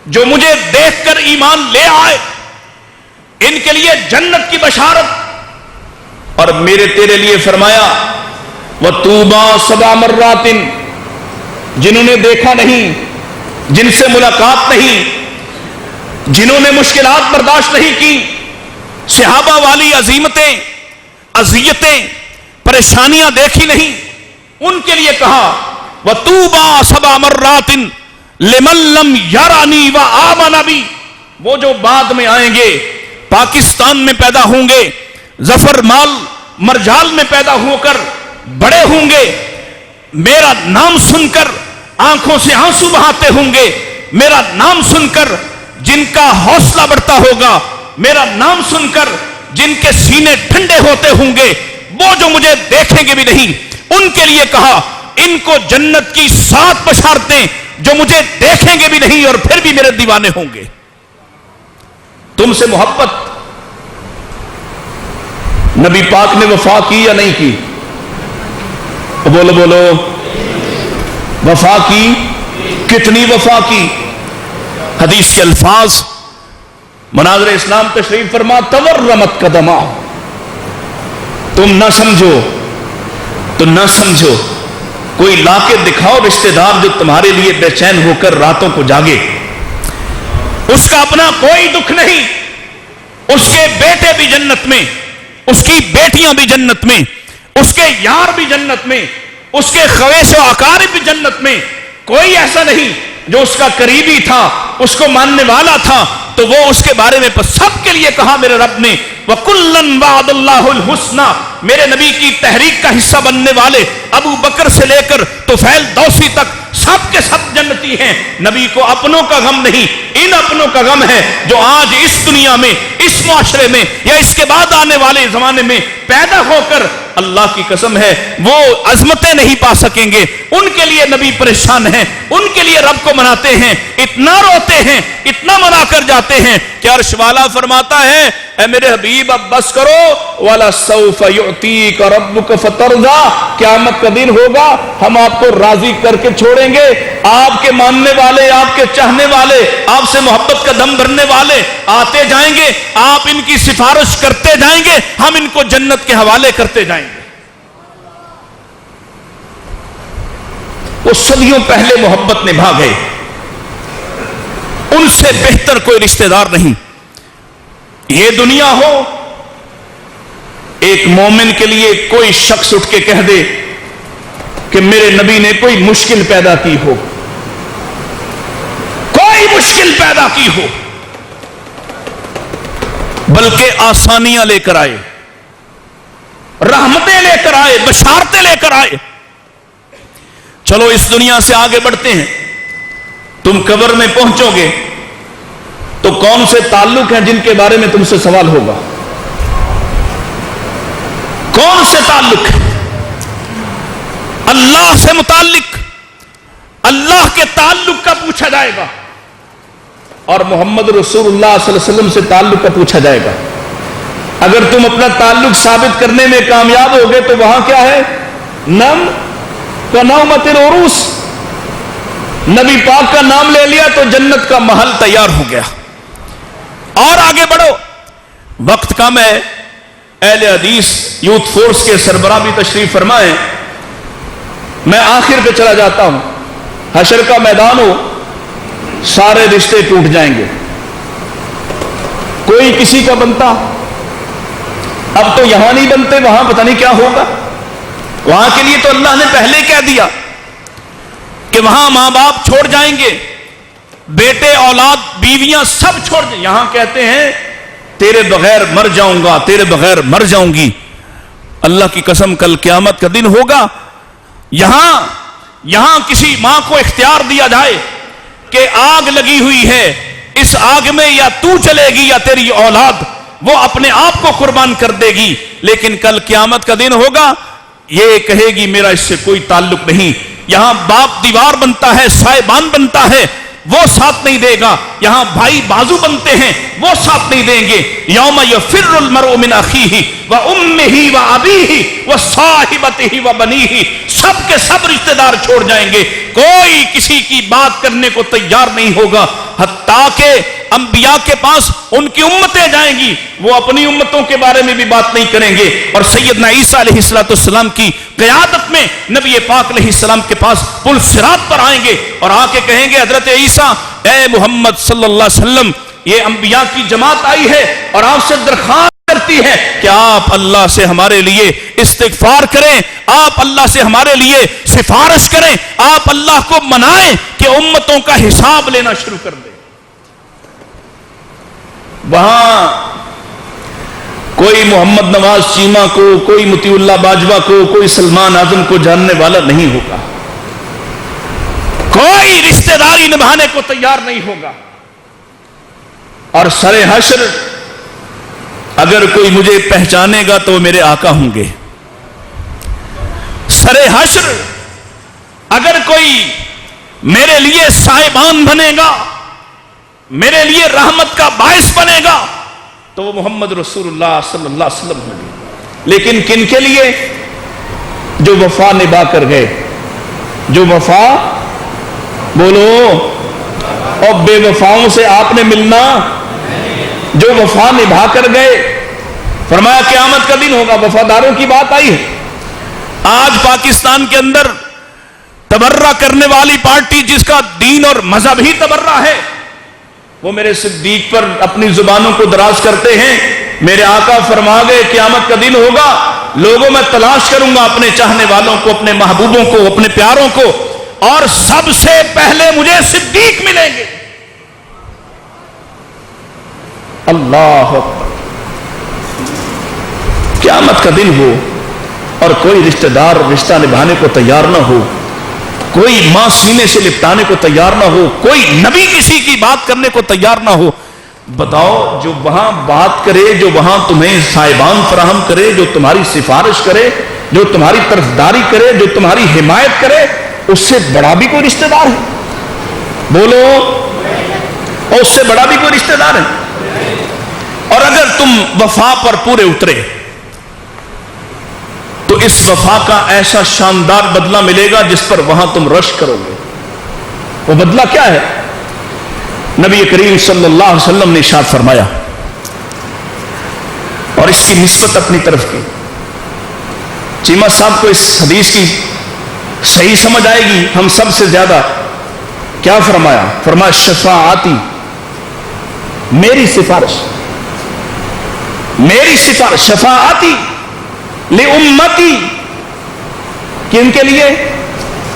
جو مجھے دیکھ کر ایمان لے آئے ان کے لیے جنت کی بشارت. اور میرے تیرے لیے فرمایا وطوبا 7 مرات, جنہوں نے دیکھا نہیں, جن سے ملاقات نہیں, جنہوں نے مشکلات برداشت نہیں کی, صحابہ والی عظیمتیں اذیتیں پریشانیاں دیکھی نہیں, ان کے لیے کہا وطوبا 7 مرات لمن لم یرانی وآمن بی. وہ جو بعد میں آئیں گے, پاکستان میں پیدا ہوں گے, ظفر مال مرجال میں پیدا ہو کر بڑے ہوں گے, میرا نام سن کر آنکھوں سے آنسو بہاتے ہوں گے, میرا نام سن کر جن کا حوصلہ بڑھتا ہوگا, میرا نام سن کر جن کے سینے ٹھنڈے ہوتے ہوں گے, وہ جو مجھے دیکھیں گے بھی نہیں, ان کے لیے کہا ان کو جنت کی 7 بشارتیں جو مجھے دیکھیں گے بھی نہیں اور پھر بھی میرے دیوانے ہوں گے. تم سے محبت نبی پاک نے وفا کی یا نہیں کی؟ بولو بولو, وفا کی, کتنی وفا کی. حدیث کے الفاظ مناظر اسلام تشریف فرما تورمت قدما, تم نہ سمجھو تو نہ سمجھو, کوئی لا کے دکھاؤ رشتہ دار جو تمہارے لیے بے چین ہو کر راتوں کو جاگے, اس کا اپنا کوئی دکھ نہیں, اس کے بیٹے بھی جنت میں, اس کی بیٹیاں بھی جنت میں, اس کے یار بھی جنت میں, اس کے خویش و اقارب بھی جنت میں. کوئی ایسا نہیں جو اس کا قریبی تھا, اس کو ماننے والا تھا تو وہ اس کے بارے میں سب کے لیے کہا میرے رب نے وَكُلًّا وَعَدَ اللَّهُ الْحُسْنَى. میرے نبی کی تحریک کا حصہ بننے والے ابو بکر سے لے کر طفیل دوسی تک سب کے سب جنتی ہیں. نبی کو اپنوں کا غم نہیں, ان اپنوں کا غم ہے جو آج اس دنیا میں, اس معاشرے میں یا اس کے بعد آنے والے زمانے میں پیدا ہو کر اللہ کی قسم ہے وہ عظمتیں نہیں پا سکیں گے. ان کے لیے نبی پریشان ہیں, ان کے لیے رب کو مناتے ہیں, اتنا روتے ہیں, اتنا منا کر جاتے ہیں کہ عرش والا فرماتا ہے اے میرے حبیب اب بس کرو, وَلَسَوْفَ يُعْتِيكَ رَبُّكَ فَتَرْضَىٰ. قیامت کا دن ہوگا, ہم آپ کو راضی کر کے چھوڑیں گے. آپ کے ماننے والے, آپ کے چاہنے والے, آپ سے محبت کا دم بھرنے والے آتے جائیں گے, آپ ان کی سفارش کرتے جائیں گے, ہم ان کو جنت کے حوالے کرتے جائیں گے. وہ صدیوں پہلے محبت نبھا گئے, ان سے بہتر کوئی رشتہ دار نہیں. یہ دنیا ہو, ایک مومن کے لیے کوئی شخص اٹھ کے کہہ دے کہ میرے نبی نے کوئی مشکل پیدا کی ہو, کوئی مشکل پیدا کی ہو, بلکہ آسانیاں لے کر آئے, رحمتیں لے کر آئے, بشارتیں لے کر آئے. چلو اس دنیا سے آگے بڑھتے ہیں. تم قبر میں پہنچو گے تو کون سے تعلق ہیں جن کے بارے میں تم سے سوال ہوگا؟ کون سے تعلق ہیں؟ اللہ سے متعلق, اللہ کے تعلق کا پوچھا جائے گا, اور محمد رسول اللہ صلی اللہ علیہ وسلم سے تعلق کا پوچھا جائے گا. اگر تم اپنا تعلق ثابت کرنے میں کامیاب ہوگے تو وہاں کیا ہے؟ نم کا نومت العروس, نبی پاک کا نام لے لیا تو جنت کا محل تیار ہو گیا. اور آگے بڑھو, وقت کم ہے. اہل حدیث یوتھ فورس کے سربراہ بھی تشریف فرمائیں. میں آخر پہ چلا جاتا ہوں. حشر کا میدان ہو, سارے رشتے ٹوٹ جائیں گے, کوئی کسی کا بنتا. اب تو یہاں نہیں بنتے, وہاں پتہ نہیں کیا ہوگا. وہاں کے لیے تو اللہ نے پہلے کہہ دیا کہ وہاں ماں باپ چھوڑ جائیں گے, بیٹے اولاد بیویاں سب چھوڑ جائیں. یہاں کہتے ہیں تیرے بغیر مر جاؤں گا, تیرے بغیر مر جاؤں گی. اللہ کی قسم کل قیامت کا دن ہوگا، یہاں کسی ماں کو اختیار دیا جائے کہ آگ لگی ہوئی ہے، اس آگ میں یا تو چلے گی یا تیری اولاد، وہ اپنے آپ کو قربان کر دے گی، لیکن کل قیامت کا دن ہوگا، یہ کہے گی میرا اس سے کوئی تعلق نہیں۔ یہاں باپ دیوار بنتا ہے، سائبان بنتا ہے، وہ ساتھ نہیں دے گا، یہاں بھائی بازو بنتے ہیں، وہ ساتھ نہیں دیں گے۔ یوم یفر المرء من اخیہ وامہ وابیہ وصاحبتہ وبنیہ، سب کے سب رشتہ دار چھوڑ جائیں گے، کوئی کسی کی بات کرنے کو تیار نہیں ہوگا، حتیٰ کہ انبیاء کے پاس ان کی امتیں جائیں گی، وہ اپنی امتوں کے بارے میں بھی بات نہیں کریں گے، اور سیدنا عیسیٰ علیہ السلام کی قیادت میں نبی پاک علیہ السلام کے پاس پل صراط پر آئیں گے اور آ کے کہیں گے حضرت عیسیٰ اے محمد صلی اللہ علیہ وسلم، یہ انبیاء کی جماعت آئی ہے اور آپ سے درخواست کرتی ہے کہ آپ اللہ سے ہمارے لیے استغفار کریں، آپ اللہ سے ہمارے لیے سفارش کریں، آپ اللہ کو منائیں کہ امتوں کا حساب لینا شروع کر دیں۔ وہاں کوئی محمد نواز چیمہ کو، کوئی مطیع اللہ باجوہ کو، کوئی سلمان اعظم کو جاننے والا نہیں ہوگا، کوئی رشتہ داری نبھانے کو تیار نہیں ہوگا، اور سر حشر اگر کوئی مجھے پہچانے گا تو وہ میرے آقا ہوں گے۔ سر حشر اگر کوئی میرے لیے صاحبان بنے گا، میرے لیے رحمت کا باعث بنے گا، تو وہ محمد رسول اللہ صلی اللہ علیہ وسلم ہوں گے۔ لیکن کن کے لیے؟ جو وفا نبھا کر گئے، جو وفا، بولو، اور بے وفاؤں سے آپ نے ملنا، جو وفا نبھا کر گئے، فرمایا قیامت کا دن ہوگا، وفاداروں کی بات آئی ہے۔ آج پاکستان کے اندر تبرہ کرنے والی پارٹی جس کا دین اور مذہب ہی تبرہ ہے، وہ میرے صدیق پر اپنی زبانوں کو دراز کرتے ہیں۔ میرے آقا فرما گئے قیامت کا دن ہوگا، لوگوں میں تلاش کروں گا اپنے چاہنے والوں کو، اپنے محبوبوں کو، اپنے پیاروں کو، اور سب سے پہلے مجھے صدیق ملیں گے۔ اللہ اکبر! قیامت کا دن ہو اور کوئی رشتہ دار رشتہ نبھانے کو تیار نہ ہو، کوئی ماں سینے سے لپٹانے کو تیار نہ ہو، کوئی نبی کسی کی بات کرنے کو تیار نہ ہو، بتاؤ جو وہاں بات کرے، جو وہاں تمہیں صاحبان فراہم کرے، جو تمہاری سفارش کرے، جو تمہاری طرفداری کرے، جو تمہاری حمایت کرے، اس سے بڑا بھی کوئی رشتہ دار ہے؟ بولو، اور اس سے بڑا بھی کوئی رشتہ دار ہے؟ اور اگر تم وفا پر پورے اترے تو اس وفا کا ایسا شاندار بدلہ ملے گا جس پر وہاں تم رشک کرو گے۔ وہ بدلہ کیا ہے؟ نبی کریم صلی اللہ علیہ وسلم نے ارشاد فرمایا، اور اس کی نسبت اپنی طرف کی، چیمہ صاحب کو اس حدیث کی صحیح سمجھ آئے گی ہم سب سے زیادہ۔ کیا فرمایا؟ فرمایا شفاعتی، میری سفارش، میری سفارش، شفاعتی لامتی، کن کے لیے؟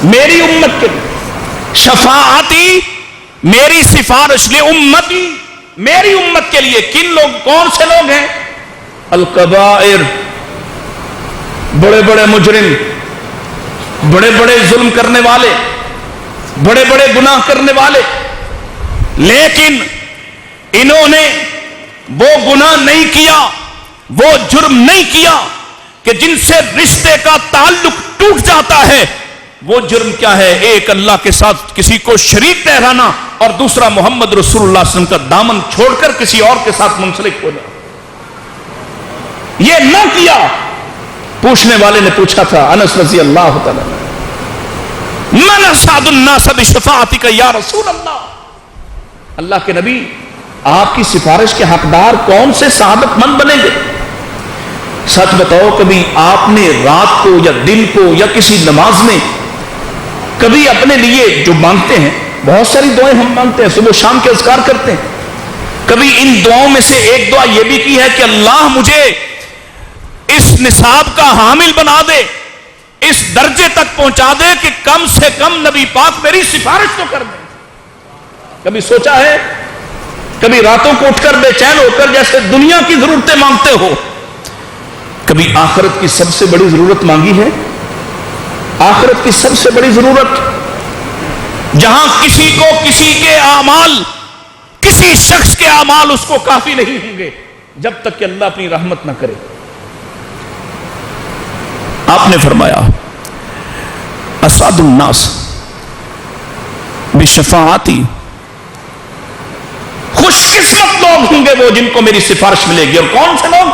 میری امت کے لیے۔ شفاعتی، میری سفارش، لامتی، میری امت کے لیے۔ کن لوگ؟ کون سے لوگ ہیں؟ الکبائر، بڑے بڑے مجرم، بڑے بڑے ظلم کرنے والے، بڑے بڑے گناہ کرنے والے، لیکن انہوں نے وہ گناہ نہیں کیا، وہ جرم نہیں کیا کہ جن سے رشتے کا تعلق ٹوٹ جاتا ہے۔ وہ جرم کیا ہے؟ ایک اللہ کے ساتھ کسی کو شریک ٹھہرانا، اور دوسرا محمد رسول اللہ صلی اللہ علیہ وسلم کا دامن چھوڑ کر کسی اور کے ساتھ منسلک ہو جانا۔ یہ نہ کیا۔ پوچھنے والے نے پوچھا تھا، انس رضی اللہ تعالی من اسعد الناس بشفاعتک یا رسول اللہ، اللہ کے نبی آپ کی سفارش کے حقدار کون سے سعادت مند بنیں گے؟ سچ بتاؤ، کبھی آپ نے رات کو یا دن کو یا کسی نماز میں کبھی اپنے لیے جو مانگتے ہیں، بہت ساری دعائیں ہم مانگتے ہیں، صبح شام کے اذکار کرتے ہیں، کبھی ان دعاؤں میں سے ایک دعا یہ بھی کی ہے کہ اللہ مجھے اس نصاب کا حامل بنا دے، اس درجے تک پہنچا دے کہ کم سے کم نبی پاک میری سفارش تو کر دے؟ کبھی سوچا ہے؟ کبھی راتوں کو اٹھ کر بے چین ہو کر جیسے دنیا کی ضرورتیں مانگتے ہو، کبھی آخرت کی سب سے بڑی ضرورت مانگی ہے؟ آخرت کی سب سے بڑی ضرورت، جہاں کسی کو کسی کے اعمال، کسی شخص کے اعمال اس کو کافی نہیں ہوں گے جب تک کہ اللہ اپنی رحمت نہ کرے۔ آپ نے فرمایا اسعد الناس بشفاعتی، خوش قسمت لوگ ہوں گے وہ جن کو میری سفارش ملے گی۔ اور کون سے لوگ؟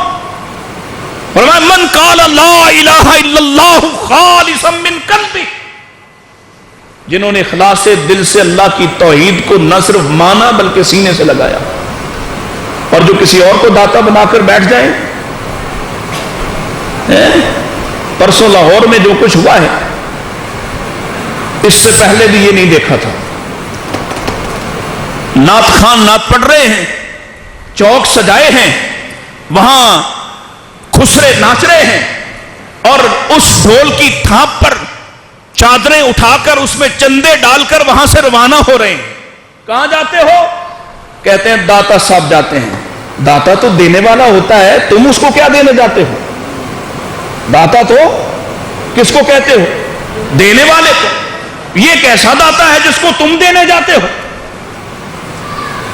فرمایا من قال لا الہ الا اللہ خالصا من قلبہ، جنہوں نے اخلاص دل سے اللہ کی توحید کو نہ صرف مانا بلکہ سینے سے لگایا۔ اور جو کسی اور کو داتا بنا کر بیٹھ جائیں، پرسوں لاہور میں جو کچھ ہوا ہے اس سے پہلے بھی یہ نہیں دیکھا تھا۔ نعت خان نعت پڑھ رہے ہیں، چوک سجائے ہیں، وہاں خسرے ناچ رہے ہیں، اور اس ڈھول کی تھاپ پر چادریں اٹھا کر اس میں چندے ڈال کر وہاں سے روانہ ہو رہے ہیں۔ کہاں جاتے ہو؟ کہتے ہیں داتا صاحب جاتے ہیں۔ داتا تو دینے والا ہوتا ہے، تم اس کو کیا دینے جاتے ہو؟ داتا تو کس کو کہتے ہو؟ دینے والے کو۔ یہ کیسا داتا ہے جس کو تم دینے جاتے ہو؟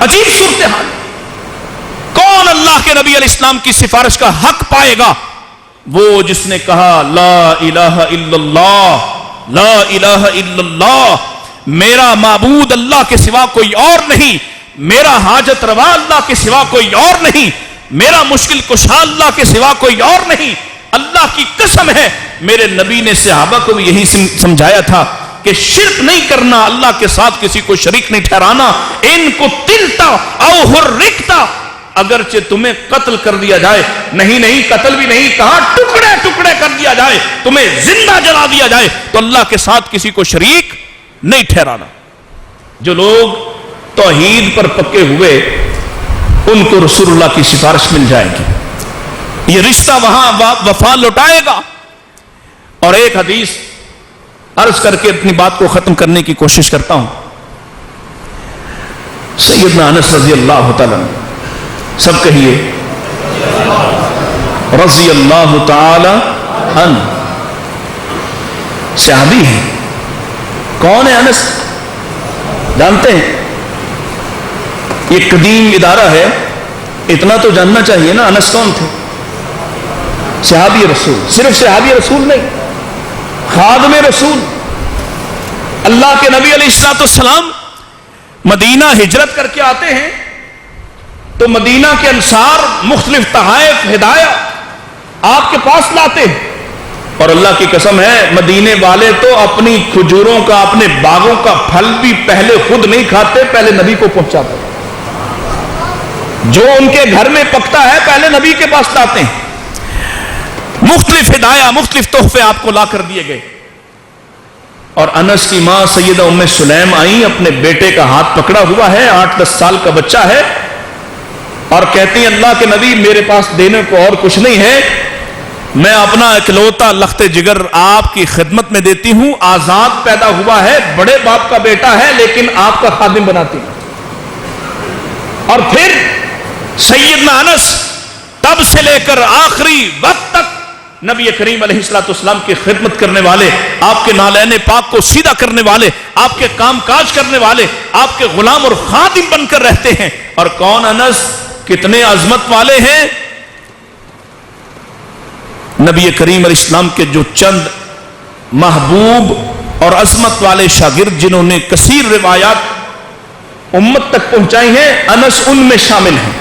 عجیب صورتحال۔ کون اللہ کے نبی علیہ السلام کی سفارش کا حق پائے گا؟ وہ جس نے کہا لا الہ الا اللہ، لا الہ الا اللہ، میرا معبود اللہ کے سوا کوئی اور نہیں، میرا حاجت روا اللہ کے سوا کوئی اور نہیں، میرا مشکل کشا اللہ کے سوا کوئی اور نہیں۔ اللہ کی قسم ہے میرے نبی نے صحابہ کو بھی یہی سمجھایا تھا کہ شرک نہیں کرنا، اللہ کے ساتھ کسی کو شریک نہیں ٹھہرانا۔ ان کو تلتا او حرکتا، اگرچہ تمہیں قتل کر دیا جائے، نہیں قتل بھی نہیں کہا، ٹکڑے ٹکڑے کر دیا جائے، تمہیں زندہ جلا دیا جائے تو اللہ کے ساتھ کسی کو شریک نہیں ٹھہرانا۔ جو لوگ توحید پر پکے ہوئے ان کو رسول اللہ کی سفارش مل جائے گی، یہ رشتہ وہاں وفا لوٹائے گا۔ اور ایک حدیث عرض کر کے اپنی بات کو ختم کرنے کی کوشش کرتا ہوں۔ سیدنا انس رضی اللہ تعالی سب کہیے رضی اللہ تعالی عنہ، صحابی ہیں۔ کون ہے انس؟ جانتے ہیں؟ یہ قدیم ادارہ ہے، اتنا تو جاننا چاہیے نا۔ انس کون تھے؟ صحابی رسول، صرف صحابی رسول نہیں، خادم رسول۔ اللہ کے نبی علیہ السلام مدینہ ہجرت کر کے آتے ہیں تو مدینہ کے انصار مختلف تحائف ہدایہ آپ کے پاس لاتے ہیں، اور اللہ کی قسم ہے مدینے والے تو اپنی کھجوروں کا، اپنے باغوں کا پھل بھی پہلے خود نہیں کھاتے، پہلے نبی کو پہنچاتے۔ جو ان کے گھر میں پکتا ہے پہلے نبی کے پاس لاتے ہیں۔ مختلف ہدایہ، مختلف تحفے آپ کو لا کر دیے گئے۔ اور انس کی ماں سیدہ ام سلیم آئیں، اپنے بیٹے کا ہاتھ پکڑا ہوا ہے، 8-10 سال کا بچہ ہے، اور کہتی ہیں اللہ کے نبی میرے پاس دینے کو اور کچھ نہیں ہے، میں اپنا اکلوتا لخت جگر آپ کی خدمت میں دیتی ہوں، آزاد پیدا ہوا ہے، بڑے باپ کا بیٹا ہے لیکن آپ کا خادم بناتی ہوں۔ اور پھر سیدنا انس تب سے لے کر آخری وقت تک نبی کریم علیہ السلام کی خدمت کرنے والے، آپ کے نالین پاک کو سیدھا کرنے والے، آپ کے کام کاج کرنے والے، آپ کے غلام اور خادم بن کر رہتے ہیں۔ اور کون انس؟ کتنے عظمت والے ہیں! نبی کریم علیہ السلام کے جو چند محبوب اور عظمت والے شاگرد جنہوں نے کثیر روایات امت تک پہنچائی ہیں، انس ان میں شامل ہیں۔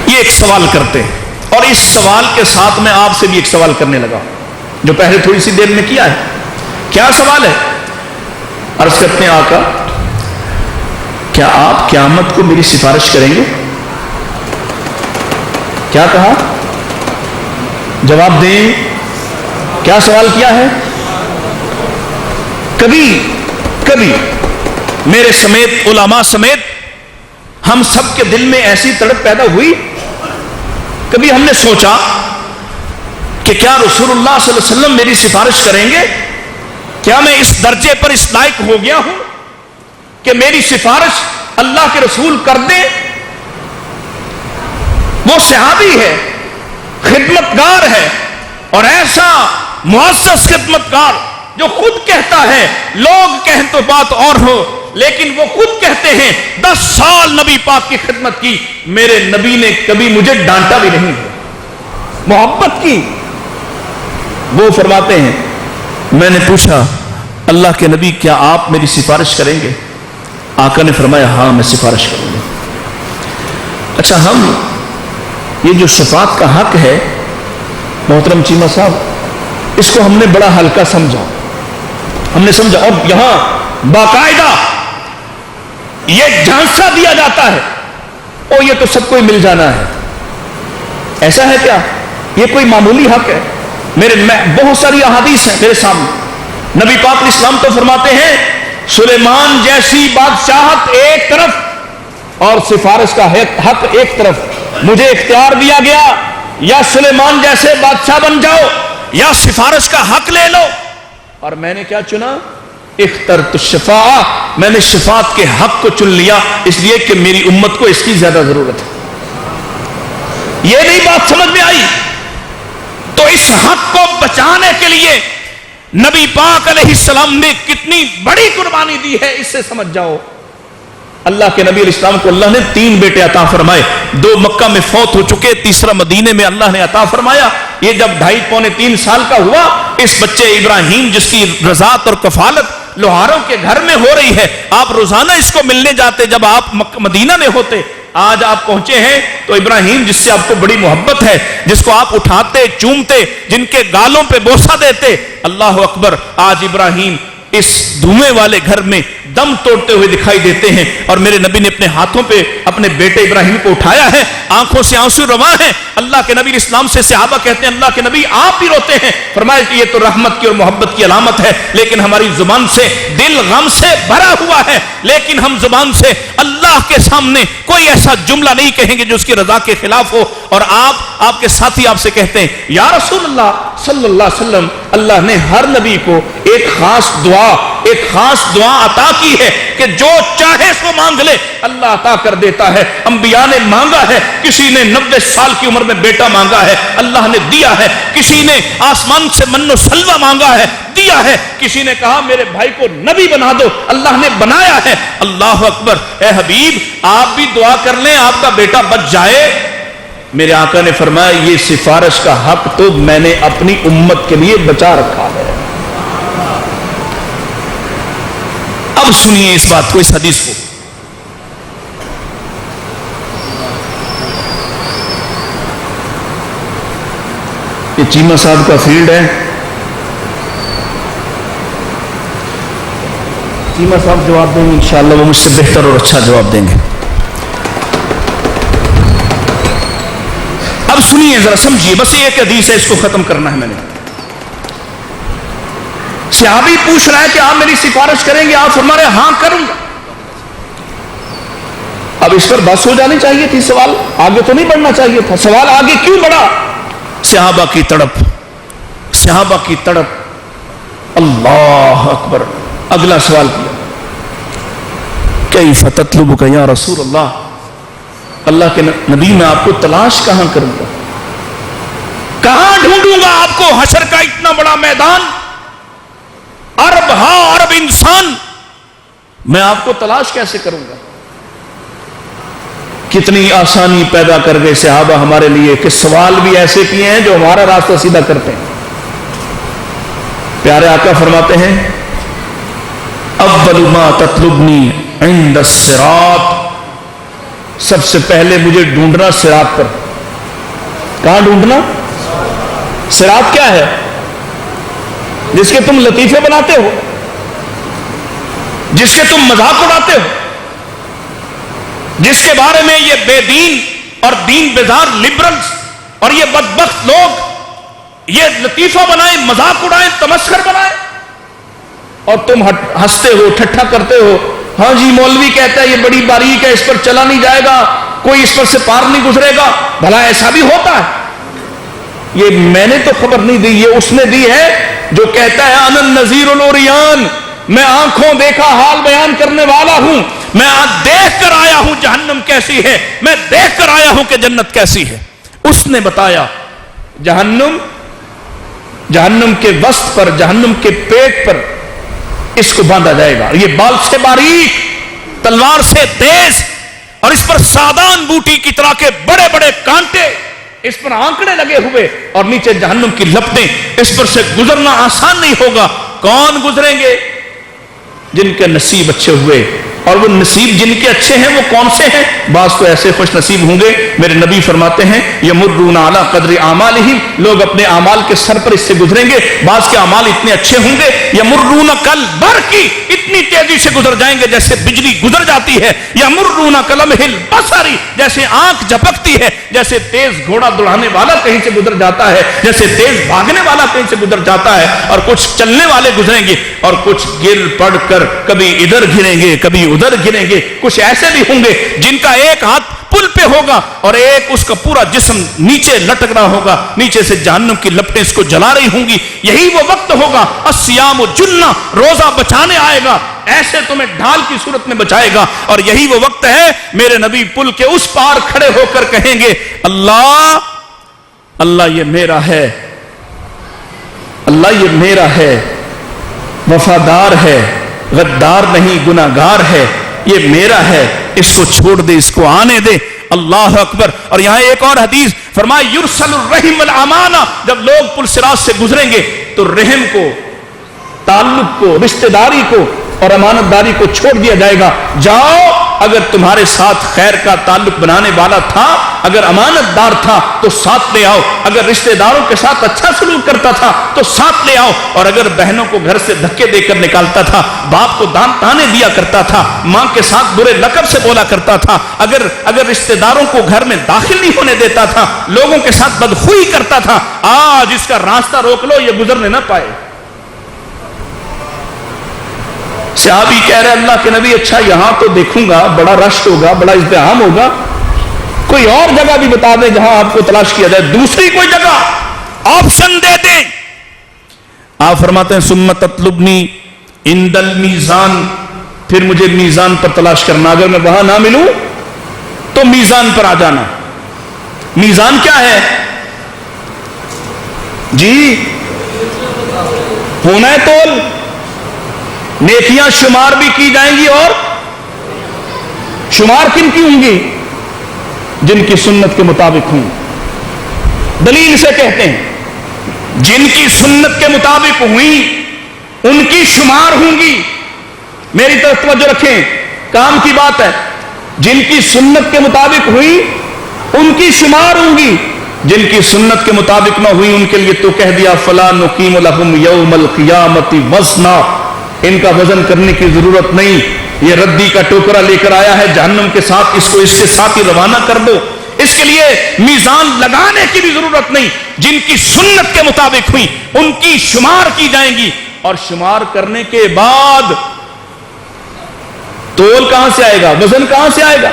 یہ ایک سوال کرتے ہیں، اور اس سوال کے ساتھ میں آپ سے بھی ایک سوال کرنے لگا جو پہلے تھوڑی سی دیر میں کیا ہے۔ کیا سوال ہے؟ عرض کرتے ہیں آقا کیا آپ قیامت کو میری سفارش کریں گے؟ کیا کہا؟ جواب دیں۔ کیا سوال کیا ہے؟ کبھی میرے سمیت، علماء سمیت ہم سب کے دل میں ایسی تڑپ پیدا ہوئی؟ کبھی ہم نے سوچا کہ کیا رسول اللہ صلی اللہ علیہ وسلم میری سفارش کریں گے؟ کیا میں اس درجے پر اس لائق ہو گیا ہوں کہ میری سفارش اللہ کے رسول کر دیں؟ وہ صحابی ہے، خدمتگار ہے، اور ایسا معزز خدمتگار جو خود کہتا ہے، لوگ کہیں تو بات اور ہو، لیکن وہ خود کہتے ہیں 10 سال نبی پاک کی خدمت کی، میرے نبی نے کبھی مجھے ڈانٹا بھی نہیں، محبت کی۔ وہ فرماتے ہیں میں نے پوچھا اللہ کے نبی کیا آپ میری سفارش کریں گے؟ آقا نے فرمایا ہاں میں سفارش کروں گا۔ اچھا، ہم یہ جو شفاعت کا حق ہے محترم چیمہ صاحب، اس کو ہم نے بڑا ہلکا سمجھا، ہم نے سمجھا، اور یہاں باقاعدہ یہ جھانسا دیا جاتا ہے او یہ تو سب کو ہی مل جانا ہے۔ ایسا ہے کیا؟ یہ کوئی معمولی حق ہے؟ بہت ساری احادیث ہیں میرے سامنے، نبی پاک علیہ السلام تو فرماتے ہیں سلیمان جیسی بادشاہت ایک طرف اور سفارش کا حق ایک طرف، مجھے اختیار دیا گیا یا سلیمان جیسے بادشاہ بن جاؤ یا سفارش کا حق لے لو، اور میں نے کیا چنا؟ اخترت الشفاعہ، میں نے شفاعت کے حق کو چن لیا، اس لیے کہ میری امت کو اس کی زیادہ ضرورت ہے۔ یہ نہیں بات سمجھ میں آئی؟ تو اس حق کو بچانے کے لیے نبی پاک علیہ السلام نے کتنی بڑی قربانی دی ہے، اس سے سمجھ جاؤ۔ اللہ کے نبی علیہ السلام کو اللہ نے 3 بیٹے عطا فرمائے، 2 مکہ میں فوت ہو چکے، تیسرا مدینے میں اللہ نے عطا فرمایا۔ یہ جب 2.5 پونے 3 سال کا ہوا، اس بچے ابراہیم جس کی رضاعت اور کفالت لوہاروں کے گھر میں ہو رہی ہے، آپ روزانہ اس کو ملنے جاتے جب آپ مدینہ میں ہوتے، آج آپ پہنچے ہیں تو ابراہیم جس سے آپ کو بڑی محبت ہے، جس کو آپ اٹھاتے چومتے، جن کے گالوں پہ بوسہ دیتے، اللہ اکبر، آج ابراہیم اس دھوئیں والے گھر میں دم توڑتے ہوئے دکھائی دیتے ہیں، اور میرے نبی نے اپنے ہاتھوں پہ اپنے بیٹے ابراہیم کو اٹھایا ہے، آنکھوں سے آنسو رواں ہیں۔ اللہ کے نبی اسلام سے صحابہ کہتے ہیں اللہ کے نبی آپ بھی روتے ہیں، فرمایا کہ یہ تو رحمت کی اور محبت کی علامت ہے، لیکن ہماری زبان سے دل غم سے بھرا ہوا ہے، لیکن ہم زبان سے اللہ کے سامنے کوئی ایسا جملہ نہیں کہیں گے جو اس کی رضا کے خلاف ہو۔ اور آپ کے ساتھی آپ سے کہتے ہیں یا رسول اللہ صلی اللہ علیہ وسلم، اللہ نے ہر نبی کو ایک خاص دعا عطا کی ہے کہ جو چاہے سو مانگ لے، اللہ عطا کر دیتا ہے۔ انبیاء نے مانگا ہے، کسی نے 90 سال کی عمر میں بیٹا مانگا ہے، اللہ نے دیا ہے، کسی نے آسمان سے من و سلوہ مانگا ہے، دیا ہے، کسی نے کہا میرے بھائی کو نبی بنا دو، اللہ نے بنایا ہے۔ اللہ اکبر، اے حبیب آپ بھی دعا کر لیں آپ کا بیٹا بچ جائے۔ میرے آقا نے فرمایا یہ سفارش کا حق تو میں نے اپنی امت کے لیے بچا رکھا ہے۔ اب سنیے اس بات کو، اس حدیث کو، یہ چیمہ صاحب کا فیلڈ ہے، چیمہ صاحب جواب دیں گے انشاءاللہ، وہ مجھ سے بہتر اور اچھا جواب دیں گے۔ اب سنیے ذرا، سمجھیے، بس ایک حدیث ہے، اس کو ختم کرنا ہے میں نے۔ صحابی پوچھ رہا ہے کہ آپ میری سفارش کریں گے؟ آپ فرما رہے ہاں کروں گا۔ اب اس پر بس ہو جانی چاہیے تھی، سوال آگے تو نہیں بڑھنا چاہیے تھا، سوال آگے کیوں بڑھا؟ صحابہ کی تڑپ، صحابہ کی تڑپ، اللہ اکبر۔ اگلا سوال کیا کیف تطلبک یا رسول اللہ، اللہ کے نبی میں آپ کو تلاش کہاں کروں گا، کہاں ڈھونڈوں گا آپ کو؟ حشر کا اتنا بڑا میدان، عرب ہاں عرب انسان، میں آپ کو تلاش کیسے کروں گا؟ کتنی آسانی پیدا کر گئے صحابہ ہمارے لیے کہ سوال بھی ایسے کیے ہیں جو ہمارا راستہ سیدھا کرتے ہیں۔ پیارے آقا فرماتے ہیں اول ما تطلبنی عند الصراط، سب سے پہلے مجھے ڈھونڈنا صراط پر۔ کہاں ڈھونڈنا؟ صراط کیا ہے؟ جس کے تم لطیفے بناتے ہو، جس کے تم مذاق اڑاتے ہو، جس کے بارے میں یہ بے دین اور دین بیزار لبرلز اور یہ بدبخت لوگ یہ لطیفہ بنائیں، مذاق اڑائیں، تمسخر بنائیں، اور تم ہنستے ہو، ٹھٹھا کرتے ہو۔ ہاں جی مولوی کہتا ہے یہ بڑی باریک ہے، اس پر چلا نہیں جائے گا، کوئی اس پر سے پار نہیں گزرے گا۔ بھلا ایسا بھی ہوتا ہے؟ یہ میں نے تو خبر نہیں دی، یہ اس نے دی ہے جو کہتا ہے انا النذیر العریان، میں آنکھوں دیکھا حال بیان کرنے والا ہوں، میں دیکھ کر آیا ہوں جہنم کیسی ہے، میں دیکھ کر آیا ہوں کہ جنت کیسی ہے۔ اس نے بتایا جہنم کے وسط پر، جہنم کے پیٹ پر اس کو باندھا جائے گا، یہ بال سے باریک، تلوار سے تیز، اور اس پر سادان بوٹی کی طرح کے بڑے بڑے کانٹے، اس پر آنکڑے لگے ہوئے، اور نیچے جہنم کی لپٹیں، اس پر سے گزرنا آسان نہیں ہوگا۔ کون گزریں گے؟ جن کے نصیب اچھے ہوئے، اور وہ نصیب جن کے اچھے ہیں وہ کون سے ہیں؟ بعض تو ایسے خوش نصیب ہوں گے، میرے نبی فرماتے ہیں یمرون علی قدر اعمالہم، لوگ اپنے اعمال کے سر پر اس سے گزریں گے۔ بعض کے اعمال اتنے اچھے ہوں گے یمرون کالبرق، اتنی تیزی سے گزر جائیں گے جیسے بجلی گزر جاتی ہے۔ یمرون کلمح البصر، جیسے آنکھ جھپکتی ہے، جیسے تیز گھوڑا دوڑانے والا کہیں سے گزر جاتا ہے، جیسے تیز بھاگنے والا کہیں سے گزر جاتا ہے۔ اور کچھ چلنے والے گزریں گے، اور کچھ گر پڑ کر کبھی ادھر گریں گے کبھی ادھر گریں گے۔ کچھ ایسے بھی ہوں گے جن کا ایک ہاتھ پل پہ ہوگا اور ایک اس کا پورا جسم نیچے لٹک رہا ہوگا، نیچے سے جہنم کی لپٹیں اس کو جلا رہی ہوں گی۔ یہی وہ وقت ہوگا، الصیام جنہ، روزہ بچانے آئے گا، ایسے تمہیں ڈھال کی صورت میں بچائے گا۔ اور یہی وہ وقت ہے میرے نبی پل کے اس پار کھڑے ہو کر کہیں گے اللہ اللہ یہ میرا ہے، اللہ یہ میرا ہے، وفادار ہے، غدار نہیں، گناہگار ہے، یہ میرا ہے، اس کو چھوڑ دے، اس کو آنے دے۔ اللہ اکبر۔ اور یہاں ایک اور حدیث فرمایا یرسل الرحم والامانہ، جب لوگ پل صراط سے گزریں گے تو رحم کو، تعلق کو، رشتہ داری کو اور امانت داری کو چھوڑ دیا جائے گا۔ جاؤ، اگر تمہارے ساتھ خیر کا تعلق بنانے والا تھا، اگر امانت دار تھا تو ساتھ لے آؤ، اگر رشتہ داروں کے ساتھ اچھا سلوک کرتا تھا تو ساتھ لے آؤ، اور اگر بہنوں کو گھر سے دھکے دے کر نکالتا تھا، باپ کو دان تانے دیا کرتا تھا، ماں کے ساتھ برے لقب سے بولا کرتا تھا، اگر رشتہ داروں کو گھر میں داخل نہیں ہونے دیتا تھا، لوگوں کے ساتھ بدخوئی کرتا تھا، آج اس کا راستہ روک لو، یہ گزرنے نہ پائے۔ صحابی کہہ رہے اللہ کے نبی اچھا یہاں تو دیکھوں گا بڑا رش ہوگا، بڑا ازدحام ہوگا، کوئی اور جگہ بھی بتا دیں جہاں آپ کو تلاش کیا جائے، دوسری کوئی جگہ آپشن دے دیں۔ آپ فرماتے ہیں ثم تطلبنی عند المیزان، پھر مجھے میزان پر تلاش کرنا، اگر میں وہاں نہ ملوں تو میزان پر آ جانا۔ میزان کیا ہے جی؟ ہونا ہے تول، نیکیاں شمار بھی کی جائیں گی، اور شمار کن کی ہوں گی؟ جن کی سنت کے مطابق ہوں۔ دلیل سے کہتے ہیں جن کی سنت کے مطابق ہوئی ان کی شمار ہوں گی۔ میری طرف توجہ رکھیں، کام کی بات ہے، جن کی سنت کے مطابق ہوئی ان کی شمار ہوں گی، جن کی سنت کے مطابق نہ ہوئی ان کے لیے تو کہہ دیا فلا نقیم لہم یوم القیامت وزنا، ان کا وزن کرنے کی ضرورت نہیں، یہ ردی کا ٹوکرا لے کر آیا ہے جہنم کے ساتھ، اس کو اس کے ساتھ ہی روانہ کر دو، اس کے لیے میزان لگانے کی بھی ضرورت نہیں۔ جن کی سنت کے مطابق ہوئی ان کی شمار کی جائیں گی، اور شمار کرنے کے بعد تول کہاں سے آئے گا، وزن کہاں سے آئے گا؟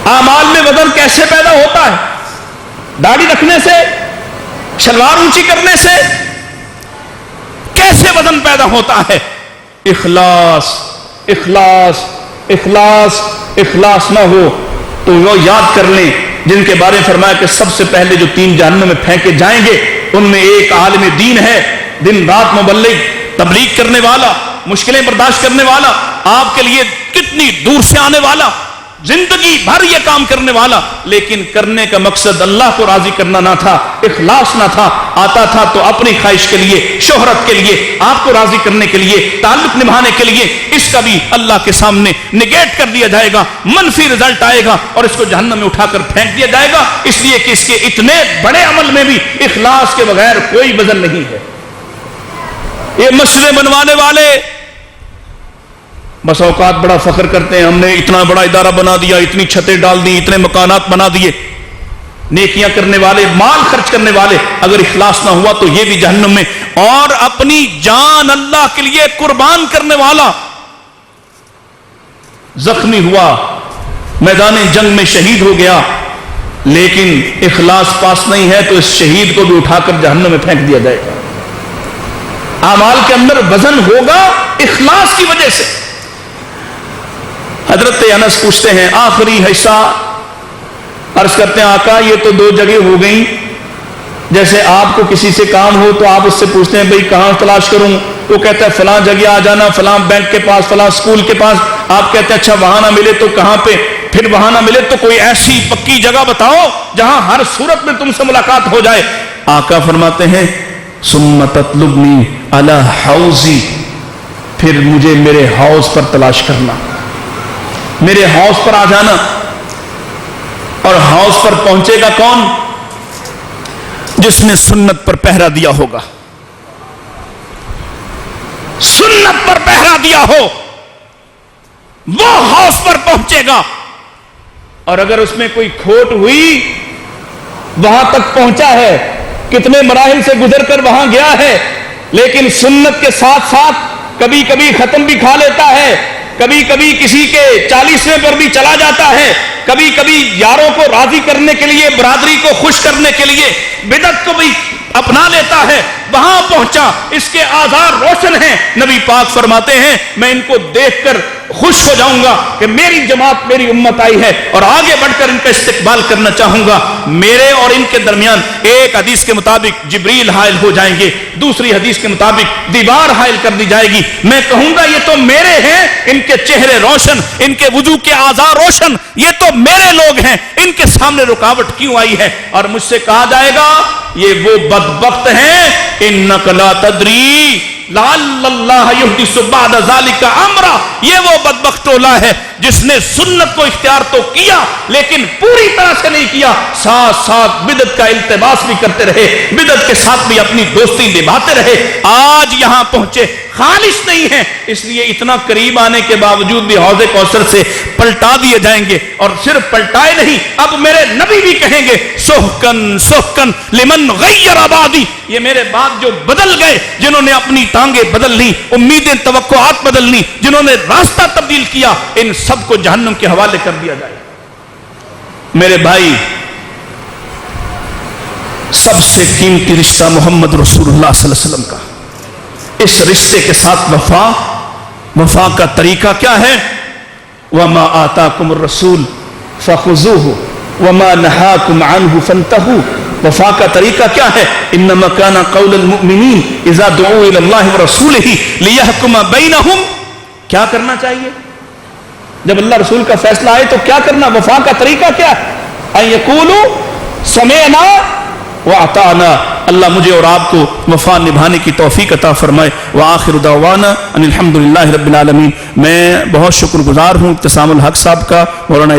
اعمال میں وزن کیسے پیدا ہوتا ہے؟ داڑھی رکھنے سے، شلوار اونچی کرنے سے؟ کیسے وزن پیدا ہوتا ہے؟ اخلاص، اخلاص، اخلاص، اخلاص نہ ہو تو وہ یاد کر لیں جن کے بارے میں فرمایا کہ سب سے پہلے جو 3 جہنم میں پھینکے جائیں گے ان میں ایک عالم دین ہے، دن رات مبلغ، تبلیغ کرنے والا، مشکلیں برداشت کرنے والا، آپ کے لیے کتنی دور سے آنے والا، زندگی بھر یہ کام کرنے والا، لیکن کرنے کا مقصد اللہ کو راضی کرنا نہ تھا، اخلاص نہ تھا، آتا تھا تو اپنی خواہش کے لیے، شہرت کے لیے، آپ کو راضی کرنے کے لیے، تعلق نبھانے کے لیے، اس کا بھی اللہ کے سامنے نگیٹ کر دیا جائے گا، منفی رزلٹ آئے گا اور اس کو جہنم میں اٹھا کر پھینک دیا جائے گا، اس لیے کہ اس کے اتنے بڑے عمل میں بھی اخلاص کے بغیر کوئی وزن نہیں ہے۔ یہ مسجدیں بنوانے والے بس اوقات بڑا فخر کرتے ہیں، ہم نے اتنا بڑا ادارہ بنا دیا، اتنی چھتیں ڈال دی، اتنے مکانات بنا دیے۔ نیکیاں کرنے والے، مال خرچ کرنے والے، اگر اخلاص نہ ہوا تو یہ بھی جہنم میں، اور اپنی جان اللہ کے لیے قربان کرنے والا زخمی ہوا، میدان جنگ میں شہید ہو گیا، لیکن اخلاص پاس نہیں ہے تو اس شہید کو بھی اٹھا کر جہنم میں پھینک دیا جائے گا۔ اعمال کے اندر وزن ہوگا اخلاص کی وجہ سے۔ حضرت انس پوچھتے ہیں آخری حصہ، عرض کرتے ہیں آقا یہ تو 2 جگہ ہو گئیں، جیسے آپ کو کسی سے کام ہو تو آپ اس سے پوچھتے ہیں بھئی کہاں تلاش کروں، وہ کہتا ہے فلاں جگہ آ جانا، فلاں بینک کے پاس، فلاں اسکول کے پاس، آپ کہتے ہیں اچھا وہاں نہ ملے تو کہاں پہ، پھر وہاں نہ ملے تو کوئی ایسی پکی جگہ بتاؤ جہاں ہر صورت میں تم سے ملاقات ہو جائے۔ آقا فرماتے ہیں ثم تطلبنی علی حوضی، پھر مجھے میرے حوض پر تلاش کرنا، میرے حوض پر آ جانا۔ اور حوض پر پہنچے گا کون؟ جس نے سنت پر پہرا دیا ہوگا، سنت پر پہرا دیا ہو وہ حوض پر پہنچے گا۔ اور اگر اس میں کوئی کھوٹ ہوئی، وہاں تک پہنچا ہے، کتنے مراحل سے گزر کر وہاں گیا ہے، لیکن سنت کے ساتھ ساتھ کبھی کبھی ختم بھی کھا لیتا ہے، کبھی کبھی کسی کے 40ویں پر بھی چلا جاتا ہے، کبھی کبھی یاروں کو راضی کرنے کے لیے، برادری کو خوش کرنے کے لیے بدعت کو بھی اپنا لیتا ہے، وہاں پہنچا، اس کے آثار روشن ہیں۔ نبی پاک فرماتے ہیں میں ان کو دیکھ کر خوش ہو جاؤں گا کہ میری جماعت، میری امت آئی ہے، اور آگے بڑھ کر ان کا استقبال کرنا چاہوں گا۔ میرے اور ان کے درمیان ایک حدیث کے مطابق جبریل حائل ہو جائیں گے، دوسری حدیث کے مطابق دیوار حائل کر دی جائے گی۔ میں کہوں گا یہ تو میرے ہیں، ان کے چہرے روشن، ان کے وضو کے اعضاء روشن، یہ تو میرے لوگ ہیں، ان کے سامنے رکاوٹ کیوں آئی ہے؟ اور مجھ سے کہا جائے گا یہ وہ بدبخت ہیں، انک لا تدری لعل اللہ یحدث بعد ذلک امرا، یہ وہ بدبخت ٹولہ ہے جس نے سنت کو اختیار تو کیا لیکن پوری طرح سے نہیں کیا، ساتھ ساتھ بدعت کا التباس بھی کرتے رہے، بدعت کے ساتھ بھی اپنی دوستی نبھاتے رہے، آج یہاں پہنچے، خالص نہیں ہے، اس لیے اتنا قریب آنے کے باوجود بھی حوض کوثر سے پلٹا دیے جائیں گے۔ اور صرف پلٹائے نہیں، اب میرے نبی بھی کہیں گے سحقن سحقن لمن غیر آبادی، یہ میرے بعد جو بدل گئے، جنہوں نے اپنی ٹانگیں بدل لی، امیدیں توقعات بدل لی، جنہوں نے راستہ تبدیل کیا، ان سب کو جہنم کے حوالے کر دیا جائے۔ میرے بھائی، سب سے قیمتی رشتہ محمد رسول اللہ صلی اللہ علیہ وسلم کا، اس رشتے کے ساتھ وفا کا طریقہ کیا ہے؟ وَمَا آتَاكُمُ الرَّسُولُ فَخُذُوهُ وَمَا نَهَاكُمْ عَنْهُ فَانْتَهُوا، وفا کا طریقہ کیا ہے؟ انما كان قول المؤمنین اذا دعوا الى اللہ ورسولہ لیحکم بینہم، کیا کرنا چاہیے جب اللہ رسول کا فیصلہ آئے تو کیا کرنا؟ وفا کا طریقہ کیا ہے؟ ان یقولوا سمعنا واطعنا۔ اللہ مجھے اور آپ کو وفا نبھانے کی توفیق عطا فرمائے۔ وآخر دعوانا ان الحمدللہ رب العالمین۔ میں بہت شکر گزار ہوں ابتسام الحق صاحب کا، مولانا